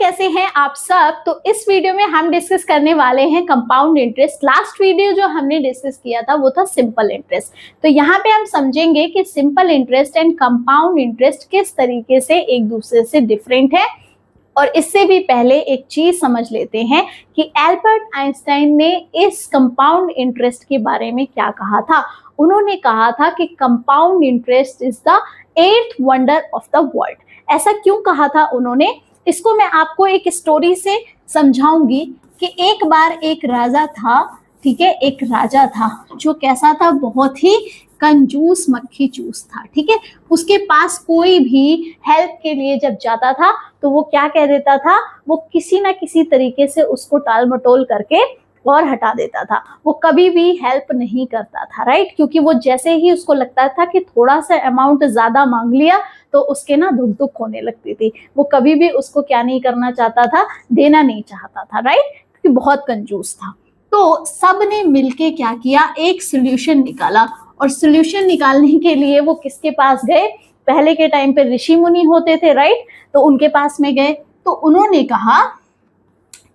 कैसे हैं आप सब। तो इस वीडियो में हम डिस्कस करने वाले हैं कंपाउंड इंटरेस्ट। लास्ट वीडियो जो हमने डिस्कस किया था वो था सिंपल इंटरेस्ट। तो यहाँ पे हम समझेंगे कि simple interest and compound interest किस तरीके से एक दूसरे से डिफरेंट है। और इससे भी पहले एक चीज समझ लेते हैं कि एल्बर्ट आइंस्टाइन ने इस कंपाउंड इंटरेस्ट के बारे में क्या कहा था। उन्होंने कहा था कि compound interest is the eighth wonder of the world. ऐसा क्यों कहा था उन्होंने, इसको मैं आपको एक स्टोरी से समझाऊंगी कि एक बार एक राजा था, ठीक है। एक राजा था जो कैसा था, बहुत ही कंजूस मक्खी चूस था, ठीक है। उसके पास कोई भी हेल्प के लिए जब जाता था तो वो क्या कह देता था, वो किसी ना किसी तरीके से उसको टाल मटोल करके और हटा देता था। वो कभी भी हेल्प नहीं करता था, राइट। क्योंकि वो जैसे ही उसको लगता था कि थोड़ा सा अमाउंट ज्यादा मांग लिया तो उसके ना धुक धुक होने लगती थी। वो कभी भी उसको क्या नहीं करना चाहता था, देना नहीं चाहता था, राइट। क्योंकि बहुत कंजूस था। तो सब ने मिलके क्या किया, एक सोल्यूशन निकाला। और सोल्यूशन निकालने के लिए वो किसके पास गए, पहले के टाइम पे ऋषि मुनि होते थे, राइट। तो उनके पास में गए तो उन्होंने कहा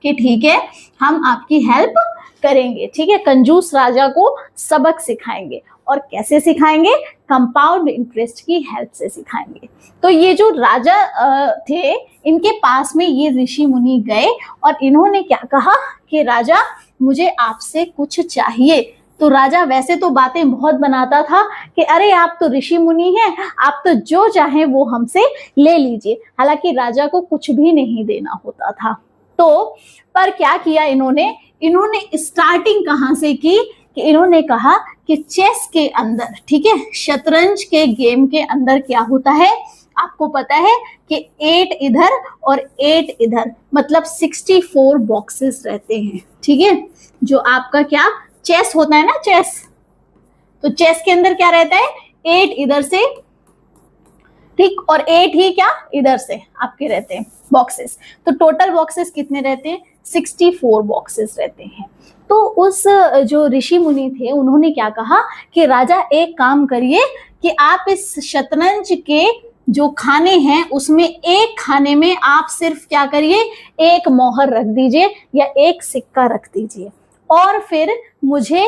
कि ठीक है, हम आपकी हेल्प करेंगे, ठीक है। कंजूस राजा को सबक सिखाएंगे। और कैसे सिखाएंगे, कंपाउंड इंटरेस्ट की हेल्प से सिखाएंगे। तो ये जो राजा थे, इनके पास में ये ऋषि मुनि गए और इन्होंने क्या कहा कि राजा मुझे आपसे कुछ चाहिए। तो राजा वैसे तो बातें बहुत बनाता था कि अरे आप तो ऋषि मुनि हैं, आप तो जो चाहें वो हमसे ले लीजिए। हालांकि राजा को कुछ भी नहीं देना होता था। तो पर क्या किया इन्होंने स्टार्टिंग कहां से की कि इन्होंने कहा कि चेस के अंदर, ठीक है, शतरंज के गेम के अंदर क्या होता है, आपको पता है कि 8 इधर और 8 इधर, मतलब 64 बॉक्सेस रहते हैं, ठीक है। जो आपका क्या चेस होता है ना, चेस, तो चेस के अंदर क्या रहता है, 8 इधर से, ठीक, और 8 ही क्या इधर से आपके रहते हैं बॉक्सेस। तो टोटल बॉक्सेस कितने रहते हैं, 64 बॉक्सेस रहते हैं। तो उस जो ऋषि मुनि थे उन्होंने क्या कहा कि राजा एक काम करिए कि आप इस शतरंज के जो खाने हैं उसमें एक खाने में आप सिर्फ क्या करिए, एक मोहर रख दीजिए या एक सिक्का रख दीजिए, और फिर मुझे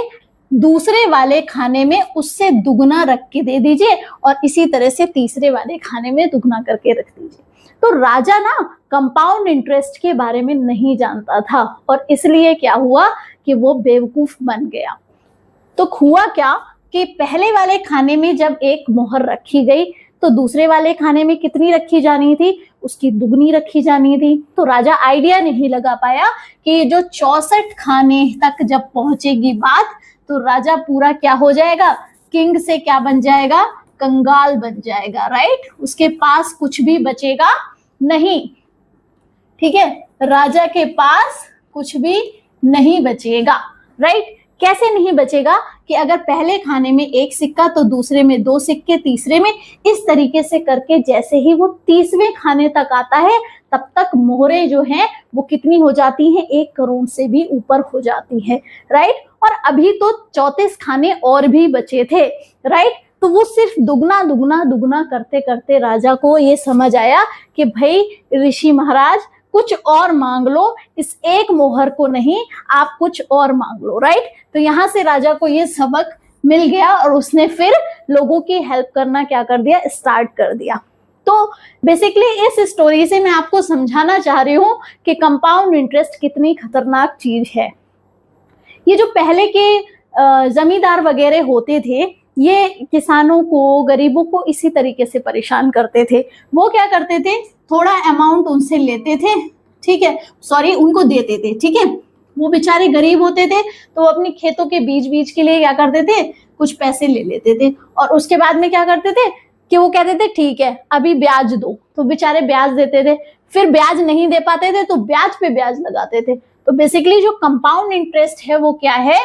दूसरे वाले खाने में उससे दुगना रख के दे दीजिए, और इसी तरह से तीसरे वाले खाने में दुगना करके रख दीजिए। तो राजा ना कंपाउंड इंटरेस्ट के बारे में नहीं जानता था और इसलिए क्या हुआ कि वो बेवकूफ बन गया। तो हुआ क्या कि पहले वाले खाने में जब एक मोहर रखी गई तो दूसरे वाले खाने में कितनी रखी जानी थी, उसकी दुगनी रखी जानी थी। तो राजा आइडिया नहीं लगा पाया कि जो 64 खाने तक जब पहुंचेगी बात तो राजा पूरा क्या हो जाएगा, किंग से क्या बन जाएगा, कंगाल बन जाएगा, राइट। उसके पास कुछ भी बचेगा नहीं, ठीक है। राजा के पास कुछ भी नहीं बचेगा, राइट। कैसे नहीं बचेगा कि अगर पहले खाने में एक सिक्का तो दूसरे में 2 सिक्के, तीसरे में, इस तरीके से करके जैसे ही वो 30वें खाने तक आता है तब तक मोहरें जो हैं वो कितनी हो जाती हैं, 1 करोड़ से भी ऊपर हो जाती है, राइट। और अभी तो 34 खाने और भी बचे थे, राइट। तो वो सिर्फ दुगना दुगना दुगना करते करते राजा को ये समझ आया कि भाई ऋषि महाराज कुछ और मांग लो, इस एक मोहर को नहीं, आप कुछ और मांग लो, राइट। तो यहाँ से राजा को ये सबक मिल गया और उसने फिर लोगों की हेल्प करना क्या कर दिया, स्टार्ट कर दिया। तो बेसिकली इस स्टोरी से मैं आपको समझाना चाह रही हूँ कि कंपाउंड इंटरेस्ट कितनी खतरनाक चीज है। ये जो पहले के जमींदार वगैरह होते थे, ये किसानों को, गरीबों को इसी तरीके से परेशान करते थे। वो क्या करते थे, थोड़ा अमाउंट उनसे लेते थे, ठीक है, सॉरी उनको देते थे, ठीक है। वो बेचारे गरीब होते थे तो अपनी खेतों के बीज के लिए क्या करते थे, कुछ पैसे ले लेते थे और उसके बाद में क्या करते थे कि वो कहते थे ठीक है अभी ब्याज दो, तो बेचारे ब्याज देते थे। फिर ब्याज नहीं दे पाते थे तो ब्याज पे ब्याज लगाते थे। तो बेसिकली जो कंपाउंड इंटरेस्ट है वो क्या है,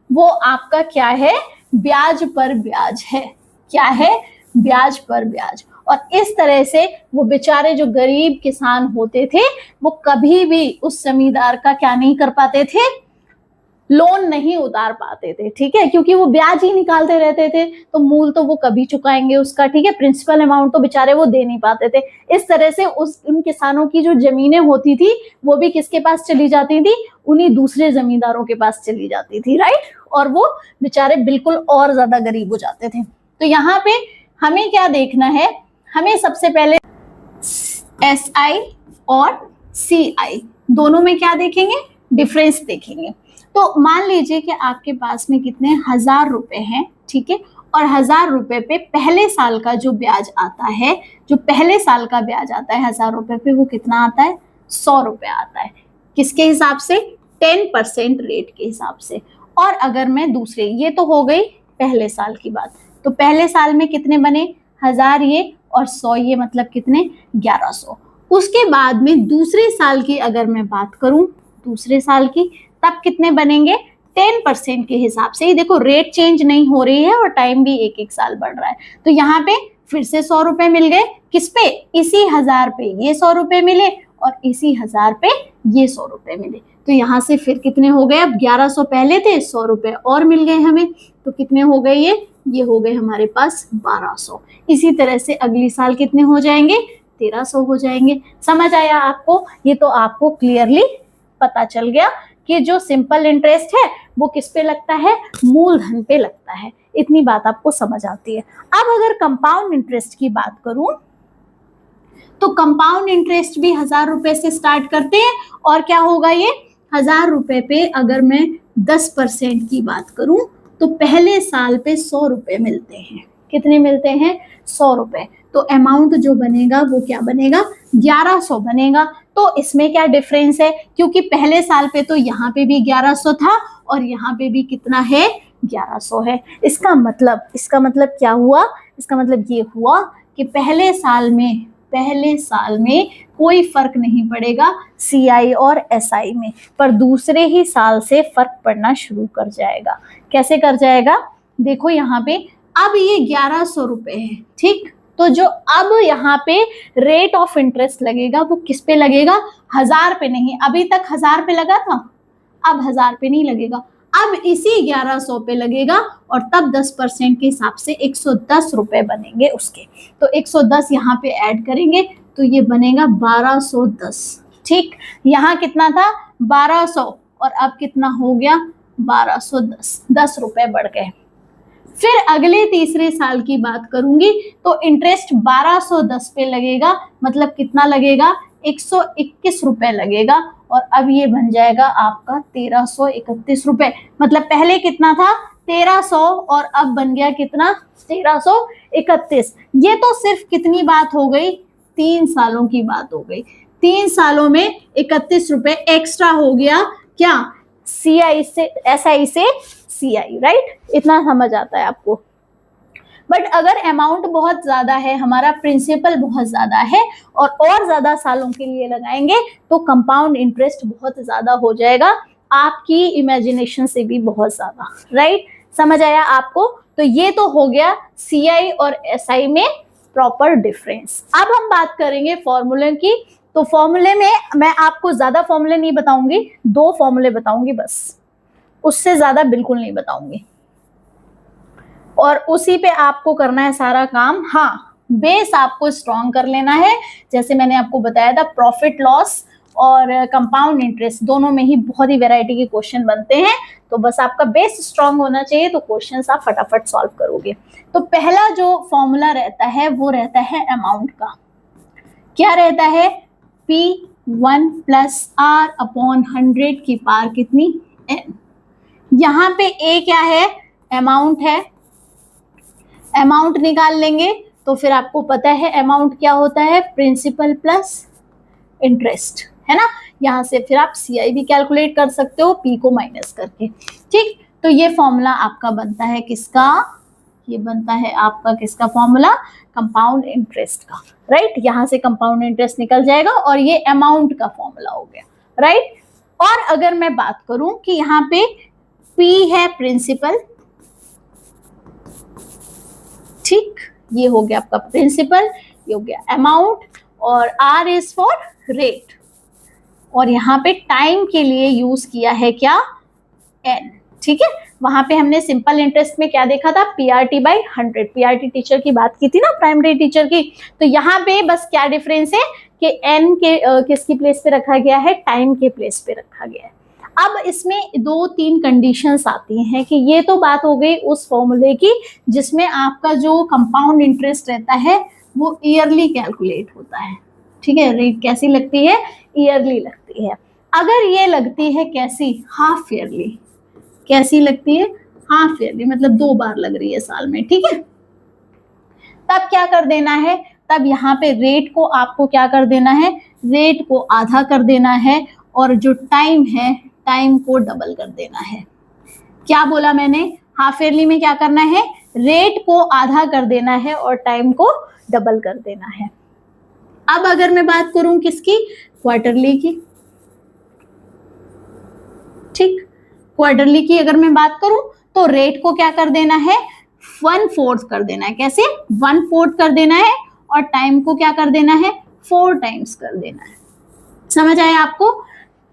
वो आपका क्या है, ब्याज पर ब्याज है। क्या है, ब्याज पर ब्याज। और इस तरह से वो बेचारे जो गरीब किसान होते थे वो कभी भी उस जमींदार का क्या नहीं कर पाते थे, लोन नहीं उतार पाते थे, ठीक है, क्योंकि वो ब्याज ही निकालते रहते थे, तो मूल तो वो कभी चुकाएंगे उसका, ठीक है, प्रिंसिपल अमाउंट तो बेचारे वो दे नहीं पाते थे। इस तरह से उन किसानों की जो जमीनें होती थी वो भी किसके पास चली जाती थी, उन्हीं दूसरे जमींदारों के पास चली जाती थी, राइट, और वो बेचारे बिल्कुल और ज्यादा गरीब हो जाते थे। तो यहाँ पे हमें क्या देखना है, हमें सबसे पहले SI और CI दोनों में क्या देखेंगे, डिफरेंस देखेंगे। तो मान लीजिए कि आपके पास में कितने 1000 रुपए हैं, ठीक है, और 1000 रुपए पे पहले साल का जो ब्याज आता है, जो पहले साल का ब्याज आता है 1000 रुपए पे, वो कितना आता है, 100 रुपए आता है। किसके हिसाब से, 10% रेट के हिसाब से। और अगर मैं दूसरे, ये तो हो गई पहले साल की बात, तो पहले साल में कितने बने, 1000 ये और 100 ये, मतलब कितने, 1100। उसके बाद में दूसरे साल की अगर मैं बात करूं, दूसरे साल की, तब कितने बनेंगे, 10% के हिसाब से। ही देखो रेट चेंज नहीं हो रही है और टाइम भी एक एक साल बढ़ रहा है। तो यहाँ पे फिर से 100 रुपए मिल गए, किस पे, इसी 1000 पे ये 100 रुपए मिले और इसी 1000 पे ये 100 रुपए मिले। तो यहाँ से फिर कितने हो गए, अब 1100 पहले थे, 100 रुपए और मिल गए हमें, तो कितने हो गए ये हो गए हमारे पास 1200। इसी तरह से अगली साल कितने हो जाएंगे, 1300 हो जाएंगे। समझ आया आपको, ये तो आपको क्लियरली पता चल गया कि जो सिंपल इंटरेस्ट है वो किस पे लगता है, मूलधन पे लगता है। इतनी बात आपको समझ आती है। अब अगर कंपाउंड इंटरेस्ट की बात करूं, तो कंपाउंड इंटरेस्ट भी 1000 रुपए से स्टार्ट करते हैं, और क्या होगा, ये 1000 रुपए पे अगर मैं 10% की बात करूं, तो पहले साल पे 100 रुपए मिलते हैं। कितने मिलते हैं, 100 रुपए। तो अमाउंट जो बनेगा वो क्या बनेगा, 1100 बनेगा। तो इसमें क्या डिफरेंस है, क्योंकि पहले साल पे तो यहाँ पे भी 1100 था और यहाँ पे भी कितना है, 1100 है। इसका मतलब क्या हुआ, इसका मतलब ये हुआ कि पहले साल में कोई फर्क नहीं पड़ेगा CI और SI में, पर दूसरे ही साल से फर्क पड़ना शुरू कर जाएगा। कैसे कर जाएगा, देखो यहाँ पे अब ये 1100 रुपए है, ठीक, तो जो अब यहाँ पे रेट ऑफ इंटरेस्ट लगेगा वो किस पे लगेगा, 1000 पे नहीं। अभी तक 1000 पे लगा था, अब 1000 पे नहीं लगेगा, अब इसी 1100 पे लगेगा, और तब 10% के हिसाब से 110 रुपए बनेंगे उसके। तो 110 यहाँ पे ऐड करेंगे तो ये बनेगा 1210, ठीक। यहाँ कितना था, 1200, और अब कितना हो गया, 1210, 10 रुपए बढ़ गए। फिर अगले तीसरे साल की बात करूंगी तो इंटरेस्ट 1210 पे लगेगा, मतलब कितना लगेगा, 121 रुपए लगेगा, और अब ये बन जाएगा आपका 1331 रुपए। मतलब पहले कितना था, 1300, और अब बन गया कितना, 1331। ये तो सिर्फ कितनी बात हो गई, 3 सालों की बात हो गई। 3 सालों में 31 रुपए एक्स्ट्रा हो गया, क्या, CI से SI से CI, राइट। इतना समझ आता है आपको। बट अगर अमाउंट बहुत ज्यादा है, हमारा प्रिंसिपल बहुत ज्यादा है और ज्यादा सालों के लिए लगाएंगे, तो कंपाउंड इंटरेस्ट बहुत ज्यादा हो जाएगा, आपकी इमेजिनेशन से भी बहुत ज्यादा, राइट। समझ आया आपको। तो ये तो हो गया CI और SI में प्रॉपर डिफरेंस। अब हम बात करेंगे फॉर्मूले की। तो फॉर्मूले में मैं आपको ज्यादा फॉर्मूले नहीं बताऊंगी, 2 फॉर्मूले बताऊंगी बस, उससे ज्यादा बिल्कुल नहीं बताऊंगी, और उसी पे आपको करना है सारा काम। हाँ, बेस आपको स्ट्रॉन्ग कर लेना है। जैसे मैंने आपको बताया था, प्रॉफिट लॉस और कंपाउंड इंटरेस्ट दोनों में ही बहुत ही वैरायटी के क्वेश्चन बनते हैं। तो बस आपका बेस स्ट्रॉन्ग होना चाहिए, तो क्वेश्चंस आप फटाफट सॉल्व करोगे। तो पहला जो फॉर्मूला रहता है वो रहता है अमाउंट का। क्या रहता है, P1 + R/100 की पावर कितनी, n। यहाँ पे A क्या है, अमाउंट है, अमाउंट निकाल लेंगे तो फिर आपको पता है अमाउंट क्या होता है, प्रिंसिपल प्लस इंटरेस्ट, है ना। यहाँ से फिर आप CI भी कैलकुलेट कर सकते हो, P को माइनस करके, ठीक। तो ये फॉर्मूला आपका बनता है किसका, ये बनता है आपका किसका फॉर्मूला, कंपाउंड इंटरेस्ट का, राइट। यहाँ से कंपाउंड इंटरेस्ट निकल जाएगा और ये अमाउंट का फॉर्मूला हो गया, राइट। और अगर मैं बात करूं कि यहाँ पे P है प्रिंसिपल, ठीक, ये हो गया आपका प्रिंसिपल, ये हो गया अमाउंट, और R इज फॉर रेट, और यहाँ पे टाइम के लिए यूज किया है क्या, n, ठीक है। वहां पे हमने सिंपल इंटरेस्ट में क्या देखा था, पीआरटी बाई 100, पीआरटी टीचर की बात की थी ना, प्राइमरी टीचर की। तो यहाँ पे बस क्या डिफरेंस है कि एन के किसकी प्लेस पे रखा गया है, टाइम के प्लेस पे रखा गया है। अब इसमें 2-3 कंडीशंस आती हैं कि ये तो बात हो गई उस फॉर्मूले की जिसमें आपका जो कंपाउंड इंटरेस्ट रहता है वो ईयरली कैलकुलेट होता है, ठीक है। रेट कैसी लगती है, ईयरली लगती है। अगर ये लगती है कैसी, हाफ ईयरली, कैसी लगती है, हाफ ईयरली, मतलब 2 बार लग रही है साल में, ठीक है। तब क्या कर देना है, तब यहाँ पे रेट को आपको क्या कर देना है, रेट को आधा कर देना है और जो टाइम है, टाइम को डबल कर देना है। क्या बोला मैंने, हाफ ईयरली में क्या करना है, रेट को आधा कर देना है और टाइम को डबल कर देना है। अब अगर मैं बात करूं किसकी, क्वार्टरली की, ठीक, क्वार्टरली की अगर मैं बात करूं तो रेट को क्या कर देना है, 1/4 कर देना है। कैसे, 1/4 कर देना है और टाइम को क्या कर देना है, 4 टाइम्स कर देना है। समझ आया आपको,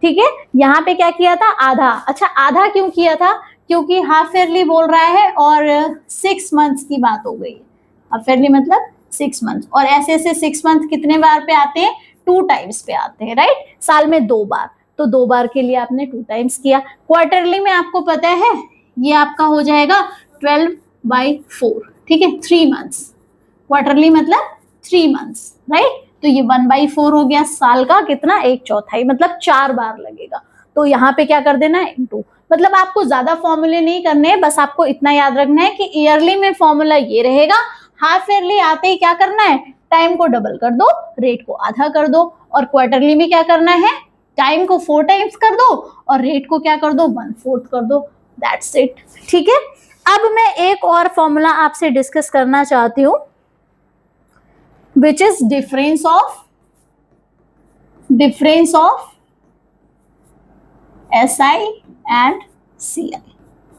ठीक है। यहाँ पे क्या किया था, आधा। अच्छा, आधा क्यों किया था, क्योंकि हाफ ईयरली बोल रहा है और 6 मंथ्स की बात हो गई। हाफ ईयरली मतलब 6 मंथ, और ऐसे ऐसे 6 मंथ कितने बार पे आते हैं, 2 टाइम्स पे आते हैं, राइट। साल में 2 बार, तो 2 बार के लिए आपने 2 टाइम्स किया। क्वार्टरली में आपको पता है ये आपका हो जाएगा 12/4, ठीक है, 3 मंथ्स। क्वार्टरली मतलब 3 मंथ्स, राइट। तो ये 1/4 हो गया, साल का कितना, 1/4, मतलब 4 बार लगेगा। तो यहाँ पे क्या कर देना है, इनटू। मतलब आपको ज्यादा फॉर्मूले नहीं करने, बस आपको इतना याद रखना है कि ईयरली में फॉर्मूला ये रहेगा, हाफ ईयरली आते ही क्या करना है, टाइम को डबल कर दो, रेट को आधा कर दो, और क्वार्टरली में क्या करना है, टाइम को 4 टाइम्स कर दो और रेट को क्या कर दो, 1/4 कर दो। दैट्स इट, ठीक है। अब मैं एक और फॉर्मूला आपसे डिस्कस करना चाहती हूँ, which is difference of SI and CI,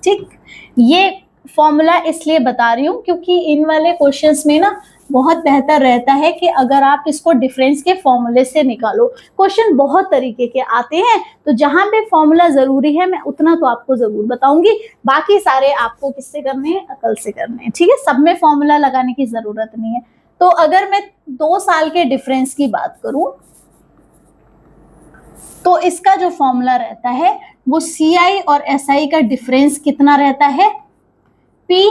ठीक। ये फॉर्मूला इसलिए बता रही हूँ क्योंकि इन वाले क्वेश्चंस में ना बहुत बेहतर रहता है कि अगर आप इसको डिफरेंस के फॉर्मूले से निकालो। क्वेश्चन बहुत तरीके के आते हैं, तो जहां पे फॉर्मूला जरूरी है मैं उतना तो आपको जरूर बताऊंगी, बाकी सारे आपको किससे करने हैं, अकल से करने हैं, ठीक है। सब में फॉर्मूला लगाने की जरूरत नहीं है। तो अगर मैं 2 साल के डिफरेंस की बात करूं तो इसका जो फॉर्मूला रहता है वो CI और SI का डिफरेंस कितना रहता है, P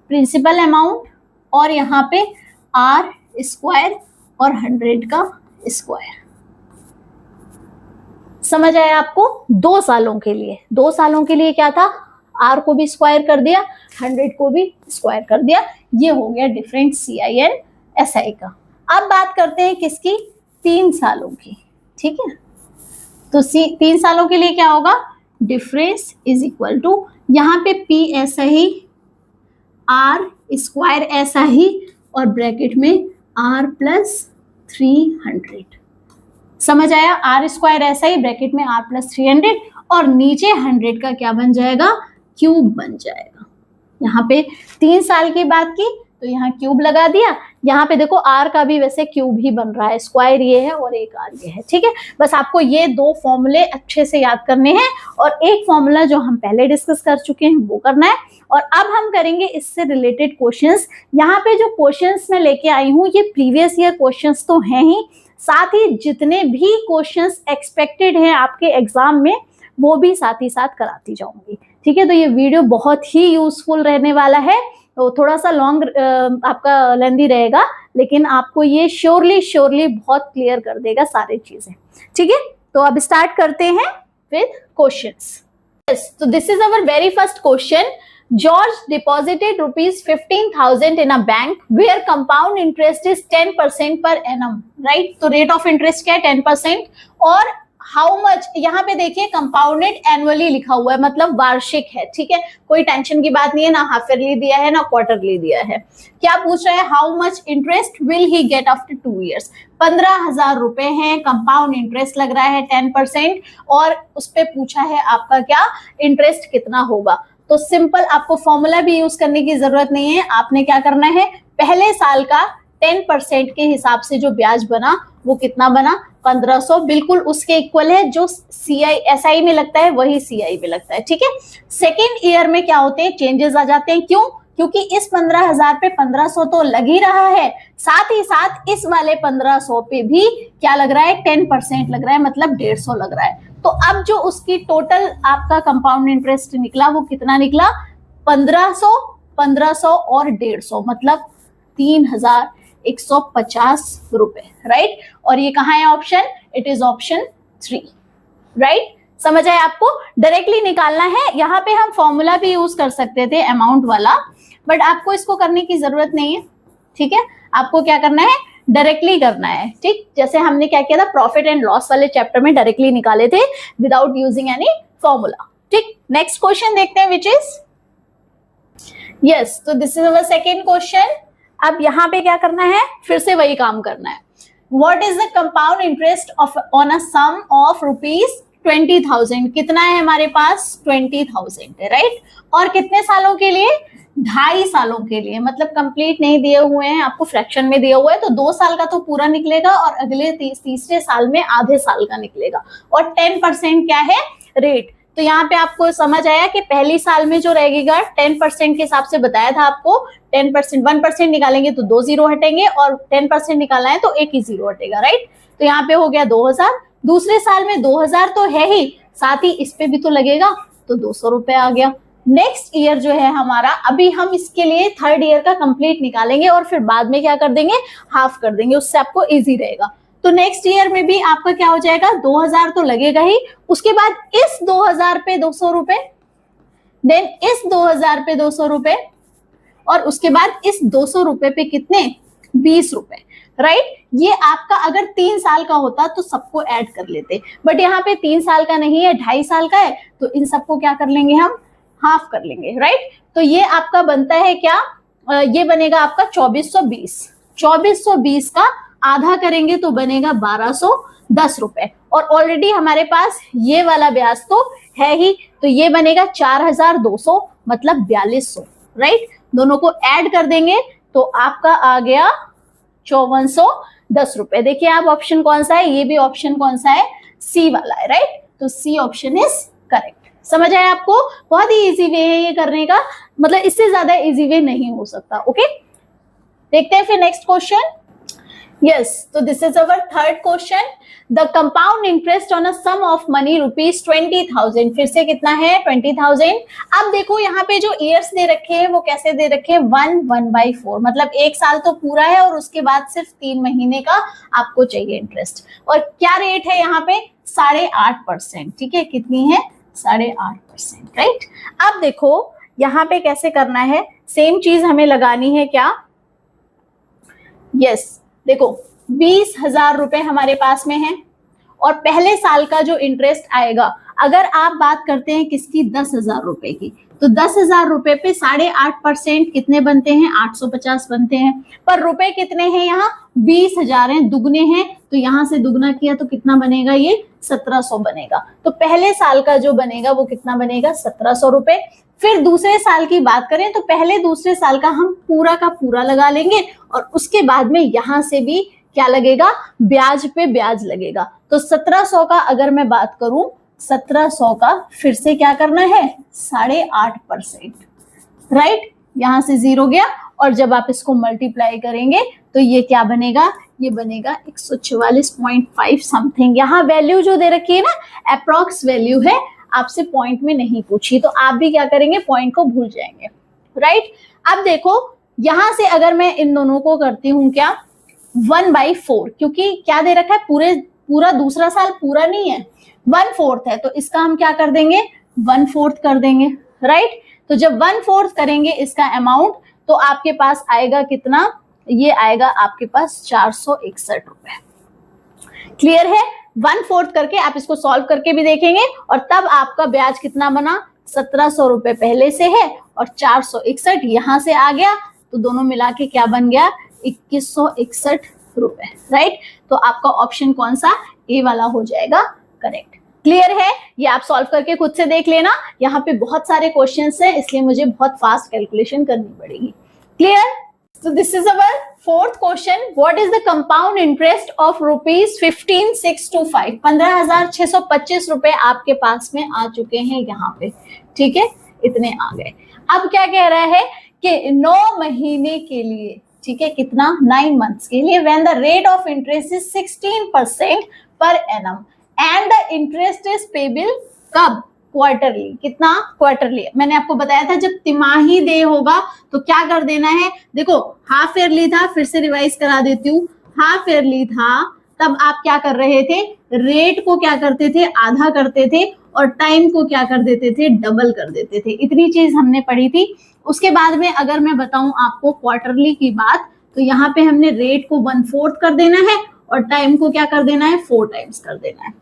प्रिंसिपल अमाउंट और यहाँ पे R स्क्वायर और 100 का स्क्वायर। समझ आया आपको, 2 सालों के लिए, 2 सालों के लिए क्या था, R को भी स्क्वायर कर दिया, 100 को भी स्क्वायर कर दिया। ये हो गया डिफरेंस CI एंड SI का। अब बात करते हैं किसकी, 3 सालों की, ठीक है। तो 3 सालों के लिए क्या होगा, डिफरेंस इज इक्वल टू, यहाँ पे P ऐसा ही, R स्क्वायर ऐसा ही, और ब्रैकेट में R प्लस 300। समझ आया, R स्क्वायर ऐसा ही, ब्रैकेट में R प्लस 300, और नीचे 100 का क्या बन जाएगा, क्यूब बन जाएगा। यहाँ पे 3 साल की बात की तो यहाँ क्यूब लगा दिया, यहाँ पे देखो R का भी वैसे क्यूब ही बन रहा है, स्क्वायर ये है और एक R ये है, ठीक है। बस आपको ये 2 फॉर्मूले अच्छे से याद करने हैं, और एक फॉर्मूला जो हम पहले डिस्कस कर चुके हैं वो करना है। और अब हम करेंगे इससे रिलेटेड क्वेश्चंस। यहाँ पे जो क्वेश्चंस मैं लेके आई हूँ ये प्रीवियस ईयर क्वेश्चंस तो हैं ही, साथ ही जितने भी क्वेश्चंस एक्सपेक्टेड हैं आपके एग्जाम में वो भी साथ ही साथ कराती जाऊंगी, ठीक है। तो ये वीडियो बहुत ही यूजफुल रहने वाला है, तो थोड़ा सा लॉन्ग आपका लेंथी रहेगा, लेकिन आपको ये श्योरली बहुत क्लियर कर देगा सारी चीजें, ठीक है। तो अब स्टार्ट करते हैं विद क्वेश्चंस। तो this is our very first question. George deposited rupees 15,000 in a bank where compound interest is 10% per annum, right? तो rate of interest क्या है, 10%, और हाउ मच, यहाँ पे देखिए कंपाउंडेड एनुअली लिखा हुआ है, मतलब वार्षिक है, ठीक है। कोई टेंशन की बात नहीं है, ना हाफ ईयरली दिया है ना क्वार्टरली दिया है। क्या पूछ रहा है, how much interest will he get after 2 years। 15,000 रुपए है, कंपाउंड इंटरेस्ट लग रहा है 10%, और उस पर पूछा है आपका क्या इंटरेस्ट कितना होगा। तो सिंपल, आपको फॉर्मूला भी यूज करने की जरूरत नहीं है, आपने क्या करना है, पहले साल का 10% के हिसाब से जो ब्याज बना वो कितना बना, 1500, बिल्कुल उसके इक्वल है जो SI में लगता है वही CI में लगता है, ठीक है। सेकेंड ईयर में क्या होते हैं, चेंजेस आ जाते हैं, क्यों, क्योंकि इस 15,000 पे 1500 तो लग ही रहा है, साथ ही साथ इस वाले 1500 पे भी क्या लग रहा है, 10% लग रहा है, मतलब 150 लग रहा है। तो अब जो उसकी टोटल आपका कंपाउंड इंटरेस्ट निकला वो कितना निकला, 1500, 1500 और 150, मतलब 3,150 रुपए, राइट। और ये कहाँ है option, it is option 3, right. समझ आए आपको, डायरेक्टली निकालना है। यहाँ पे हम फॉर्मूला भी यूज कर सकते थे अमाउंट वाला, बट आपको इसको करने की जरूरत नहीं है, ठीक है। आपको क्या करना है, डायरेक्टली करना है, ठीक। जैसे हमने क्या किया था प्रॉफिट एंड लॉस वाले चैप्टर में, डायरेक्टली निकाले थे विदाउट यूजिंग एनी फॉर्मूला, ठीक। नेक्स्ट क्वेश्चन देखते हैं, विच इज यस, तो this is our second question. अब यहाँ पे क्या करना है, फिर से वही काम करना है। What is the compound interest on a sum of ₹20,000, कितना है हमारे पास, 20,000 है, राइट। और कितने सालों के लिए, 2.5 सालों के लिए, मतलब कंप्लीट नहीं दिए हुए हैं आपको, फ्रैक्शन में दिया हुआ है, तो 2 साल का तो पूरा निकलेगा और अगले तीसरे साल में आधे साल का निकलेगा। और 10% क्या है, रेट। तो यहाँ पे आपको समझ आया कि पहली साल में जो रहेगा 10% के हिसाब से बताया था आपको, 10%, 1% निकालेंगे तो 2 जीरो हटेंगे, और 10% निकालना है तो 1 ही जीरो हटेगा, राइट। तो यहाँ पे हो गया 2000, दूसरे साल में 2000 तो है ही, साथ ही इस पे भी तो लगेगा, तो 200 रुपए आ गया। नेक्स्ट ईयर जो है हमारा, अभी हम इसके लिए थर्ड ईयर का कंप्लीट निकालेंगे और फिर बाद में क्या कर देंगे, हाफ कर देंगे, उससे आपको इजी रहेगा। तो नेक्स्ट ईयर में भी आपका क्या हो जाएगा, 2000 तो लगेगा ही, उसके बाद इस 2000 पे 200 रुपए, देन इस 2000 पे 200 रुपए, और उसके बाद इस 200 रुपए पे कितने, 20 रुपए, राइट। ये आपका अगर 3 साल का होता तो सबको ऐड कर लेते, बट यहाँ पे 3 साल का नहीं है, 2.5 साल का है, तो इन सबको क्या कर लेंगे हम, हाफ कर लेंगे, राइट। तो ये आपका बनता है क्या, ये बनेगा आपका 2420, 2420 का आधा करेंगे तो बनेगा 1210 रुपए, और ऑलरेडी हमारे पास ये वाला ब्याज तो है ही, तो ये बनेगा 4200, मतलब 4200, राइट। दोनों को ऐड कर देंगे तो आपका आ गया 5410 रुपए। देखिए आप ऑप्शन कौन सा है, ये भी ऑप्शन कौन सा है, सी वाला है, राइट। तो सी ऑप्शन इज करेक्ट। समझ आया आपको, बहुत ही इजी वे है ये करने का, मतलब इससे ज्यादा इजी वे नहीं हो सकता, ओके। देखते हैं फिर next question. Yes, so this is our third question. The compound interest on a sum of money ₹20,000, फिर से कितना है, 20,000। अब देखो यहाँ पे जो ईयर्स दे रखे हैं वो कैसे दे रखे हैं, 1/4, मतलब 1 साल तो पूरा है और उसके बाद सिर्फ 3 महीने का आपको चाहिए इंटरेस्ट। और क्या रेट है यहाँ पे, 8.5%, ठीक है। कितनी है, 8.5%, राइट। अब देखो यहाँ पे कैसे करना है, सेम चीज हमें लगानी है क्या, यस। देखो 20,000 रुपए हमारे पास में है, और पहले साल का जो इंटरेस्ट आएगा, अगर आप बात करते हैं किसकी, 10,000 रुपए की, तो 10,000 रुपए पे 8.5% कितने बनते हैं, 850 बनते हैं। पर रुपए कितने हैं यहाँ, 20,000 हैं, दुगने हैं, तो यहाँ से दुगना किया तो कितना बनेगा, ये 1700 बनेगा। तो पहले साल का जो बनेगा वो कितना बनेगा, 1700 रुपए। फिर दूसरे साल की बात करें तो पहले दूसरे साल का हम पूरा का पूरा लगा लेंगे, और उसके बाद में यहाँ से भी क्या लगेगा, ब्याज पे ब्याज लगेगा। तो 1700 का अगर मैं बात करूं, 1700 का फिर से क्या करना है, 8.5%, राइट। यहां से 0 गया, और जब आप इसको मल्टीप्लाई करेंगे तो ये क्या बनेगा, ये बनेगा 144.5 समथिंग। यहाँ वैल्यू जो दे रखी है ना, अप्रॉक्स वैल्यू है, आपसे पॉइंट में नहीं पूछी, तो आप भी क्या करेंगे, पॉइंट को भूल जाएंगे, राइट। अब देखो यहां से अगर मैं इन दोनों को करती हूं क्या, 1/4, क्योंकि क्या दे रखा है, पूरा दूसरा साल पूरा नहीं है, 1/4 है, तो इसका हम क्या कर देंगे, 1/4 कर देंगे, राइट। तो जब 1/4 करेंगे इसका अमाउंट, तो आपके पास आएगा कितना, ये आएगा आपके पास 461 रुपए। क्लियर है, 1/4 करके आप इसको सॉल्व करके भी देखेंगे, और तब आपका ब्याज कितना बना, 1700 रुपए पहले से है और 461 यहां से आ गया, तो दोनों मिला के क्या बन गया, 2161 रुपए, राइट। तो आपका ऑप्शन कौन सा, ए वाला हो जाएगा करेक्ट। क्लियर है, ये आप सॉल्व करके खुद से देख लेना, यहाँ पे बहुत सारे क्वेश्चंस हैं, इसलिए मुझे बहुत फास्ट कैलकुलेशन करनी पड़ेगी। Clear. So this is our fourth question. What is the compound interest of rupees 15,625? 15,625 रुपए आपके पास में आ चुके हैं यहाँ पे, ठीक है, इतने आ गए। अब क्या कह रहा है कि 9 महीने के लिए, ठीक है, कितना, 9 months के लिए, when the rate of interest is 16% per annum and the interest is payable कब, क्वार्टरली, कितना, क्वार्टरली। मैंने आपको बताया था जब तिमाही दे होगा तो क्या कर देना है, देखो हाफ ईयरली था, फिर से रिवाइज करा देती हूँ, हाफ ईयरली था तब आप क्या कर रहे थे, रेट को क्या करते थे, आधा करते थे, और टाइम को क्या कर देते थे, डबल कर देते थे। इतनी चीज हमने पढ़ी थी। उसके बाद में अगर मैं बताऊं आपको क्वार्टरली की बात, तो यहाँ पे हमने रेट को 1/4 कर देना है और टाइम को क्या कर देना है, 4 times कर देना है।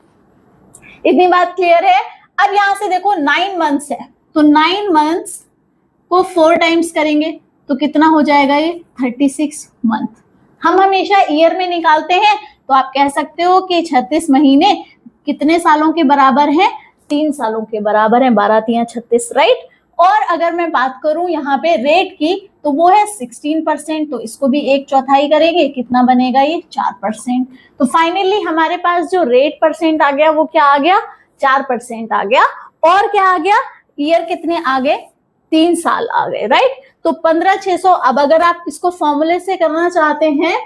इतनी बात क्लियर है। अब यहां से देखो 9 months है, तो 9 months को 4 times करेंगे तो कितना हो जाएगा, ये 36 month। हम हमेशा ईयर में निकालते हैं, तो आप कह सकते हो कि 36 महीने कितने सालों के बराबर है, 3 सालों के बराबर है, 12 3 36, राइट। और अगर मैं बात करूं यहाँ पे रेट की, तो वो है 16%, तो इसको भी 1/4 करेंगे, कितना बनेगा, ये 4%। तो फाइनली हमारे पास जो रेट परसेंट आ गया वो क्या आ गया, 4% आ गया। और क्या आ गया, ईयर कितने आ गए, 3 साल आ गए, राइट। तो 15,600। अब अगर आप इसको फॉर्मूले से करना चाहते हैं,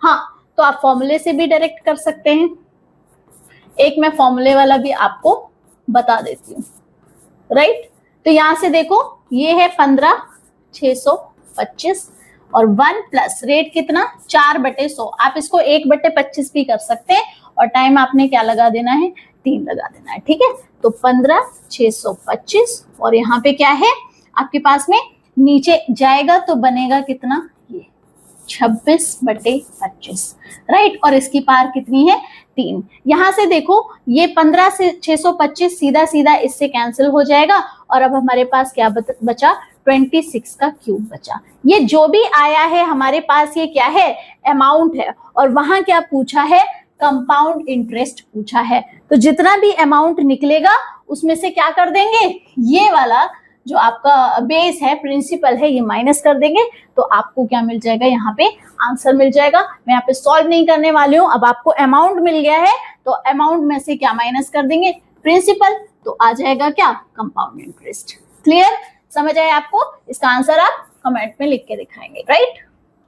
हाँ, तो आप फॉर्मूले से भी डायरेक्ट कर सकते हैं। एक मैं फॉर्मूले वाला भी आपको बता देती हूँ, राइट। तो यहां से देखो ये है 15,625 और 1 प्लस रेट कितना, 4/100। आप इसको 1/25 भी कर सकते हैं, और टाइम आपने क्या लगा देना है, 3 लगा देना है, ठीक है। तो 15,625 और यहाँ पे क्या है आपके पास में, नीचे जाएगा तो बनेगा कितना, ये 26/25, राइट। और इसकी पार कितनी है, 3। यहां से देखो ये 15,625 सीधा सीधा इससे कैंसिल हो जाएगा, और अब हमारे पास क्या बचा, 26 का क्यूब बचा। ये जो भी आया है हमारे पास, ये क्या है, अमाउंट है। और वहां क्या पूछा है, कंपाउंड इंटरेस्ट पूछा है। तो जितना भी अमाउंट निकलेगा उसमें से क्या कर देंगे, ये वाला जो आपका बेस है, प्रिंसिपल है, ये माइनस कर देंगे, तो आपको क्या मिल जाएगा, यहाँ पे आंसर मिल जाएगा। मैं यहाँ पे सॉल्व नहीं करने वाली हूँ। अब आपको अमाउंट मिल गया है, तो अमाउंट में से क्या माइनस कर देंगे, प्रिंसिपल, तो आ जाएगा क्या, कंपाउंड इंटरेस्ट। क्लियर, समझ आए आपको। इसका आंसर आप कमेंट में लिख के दिखाएंगे, राइट।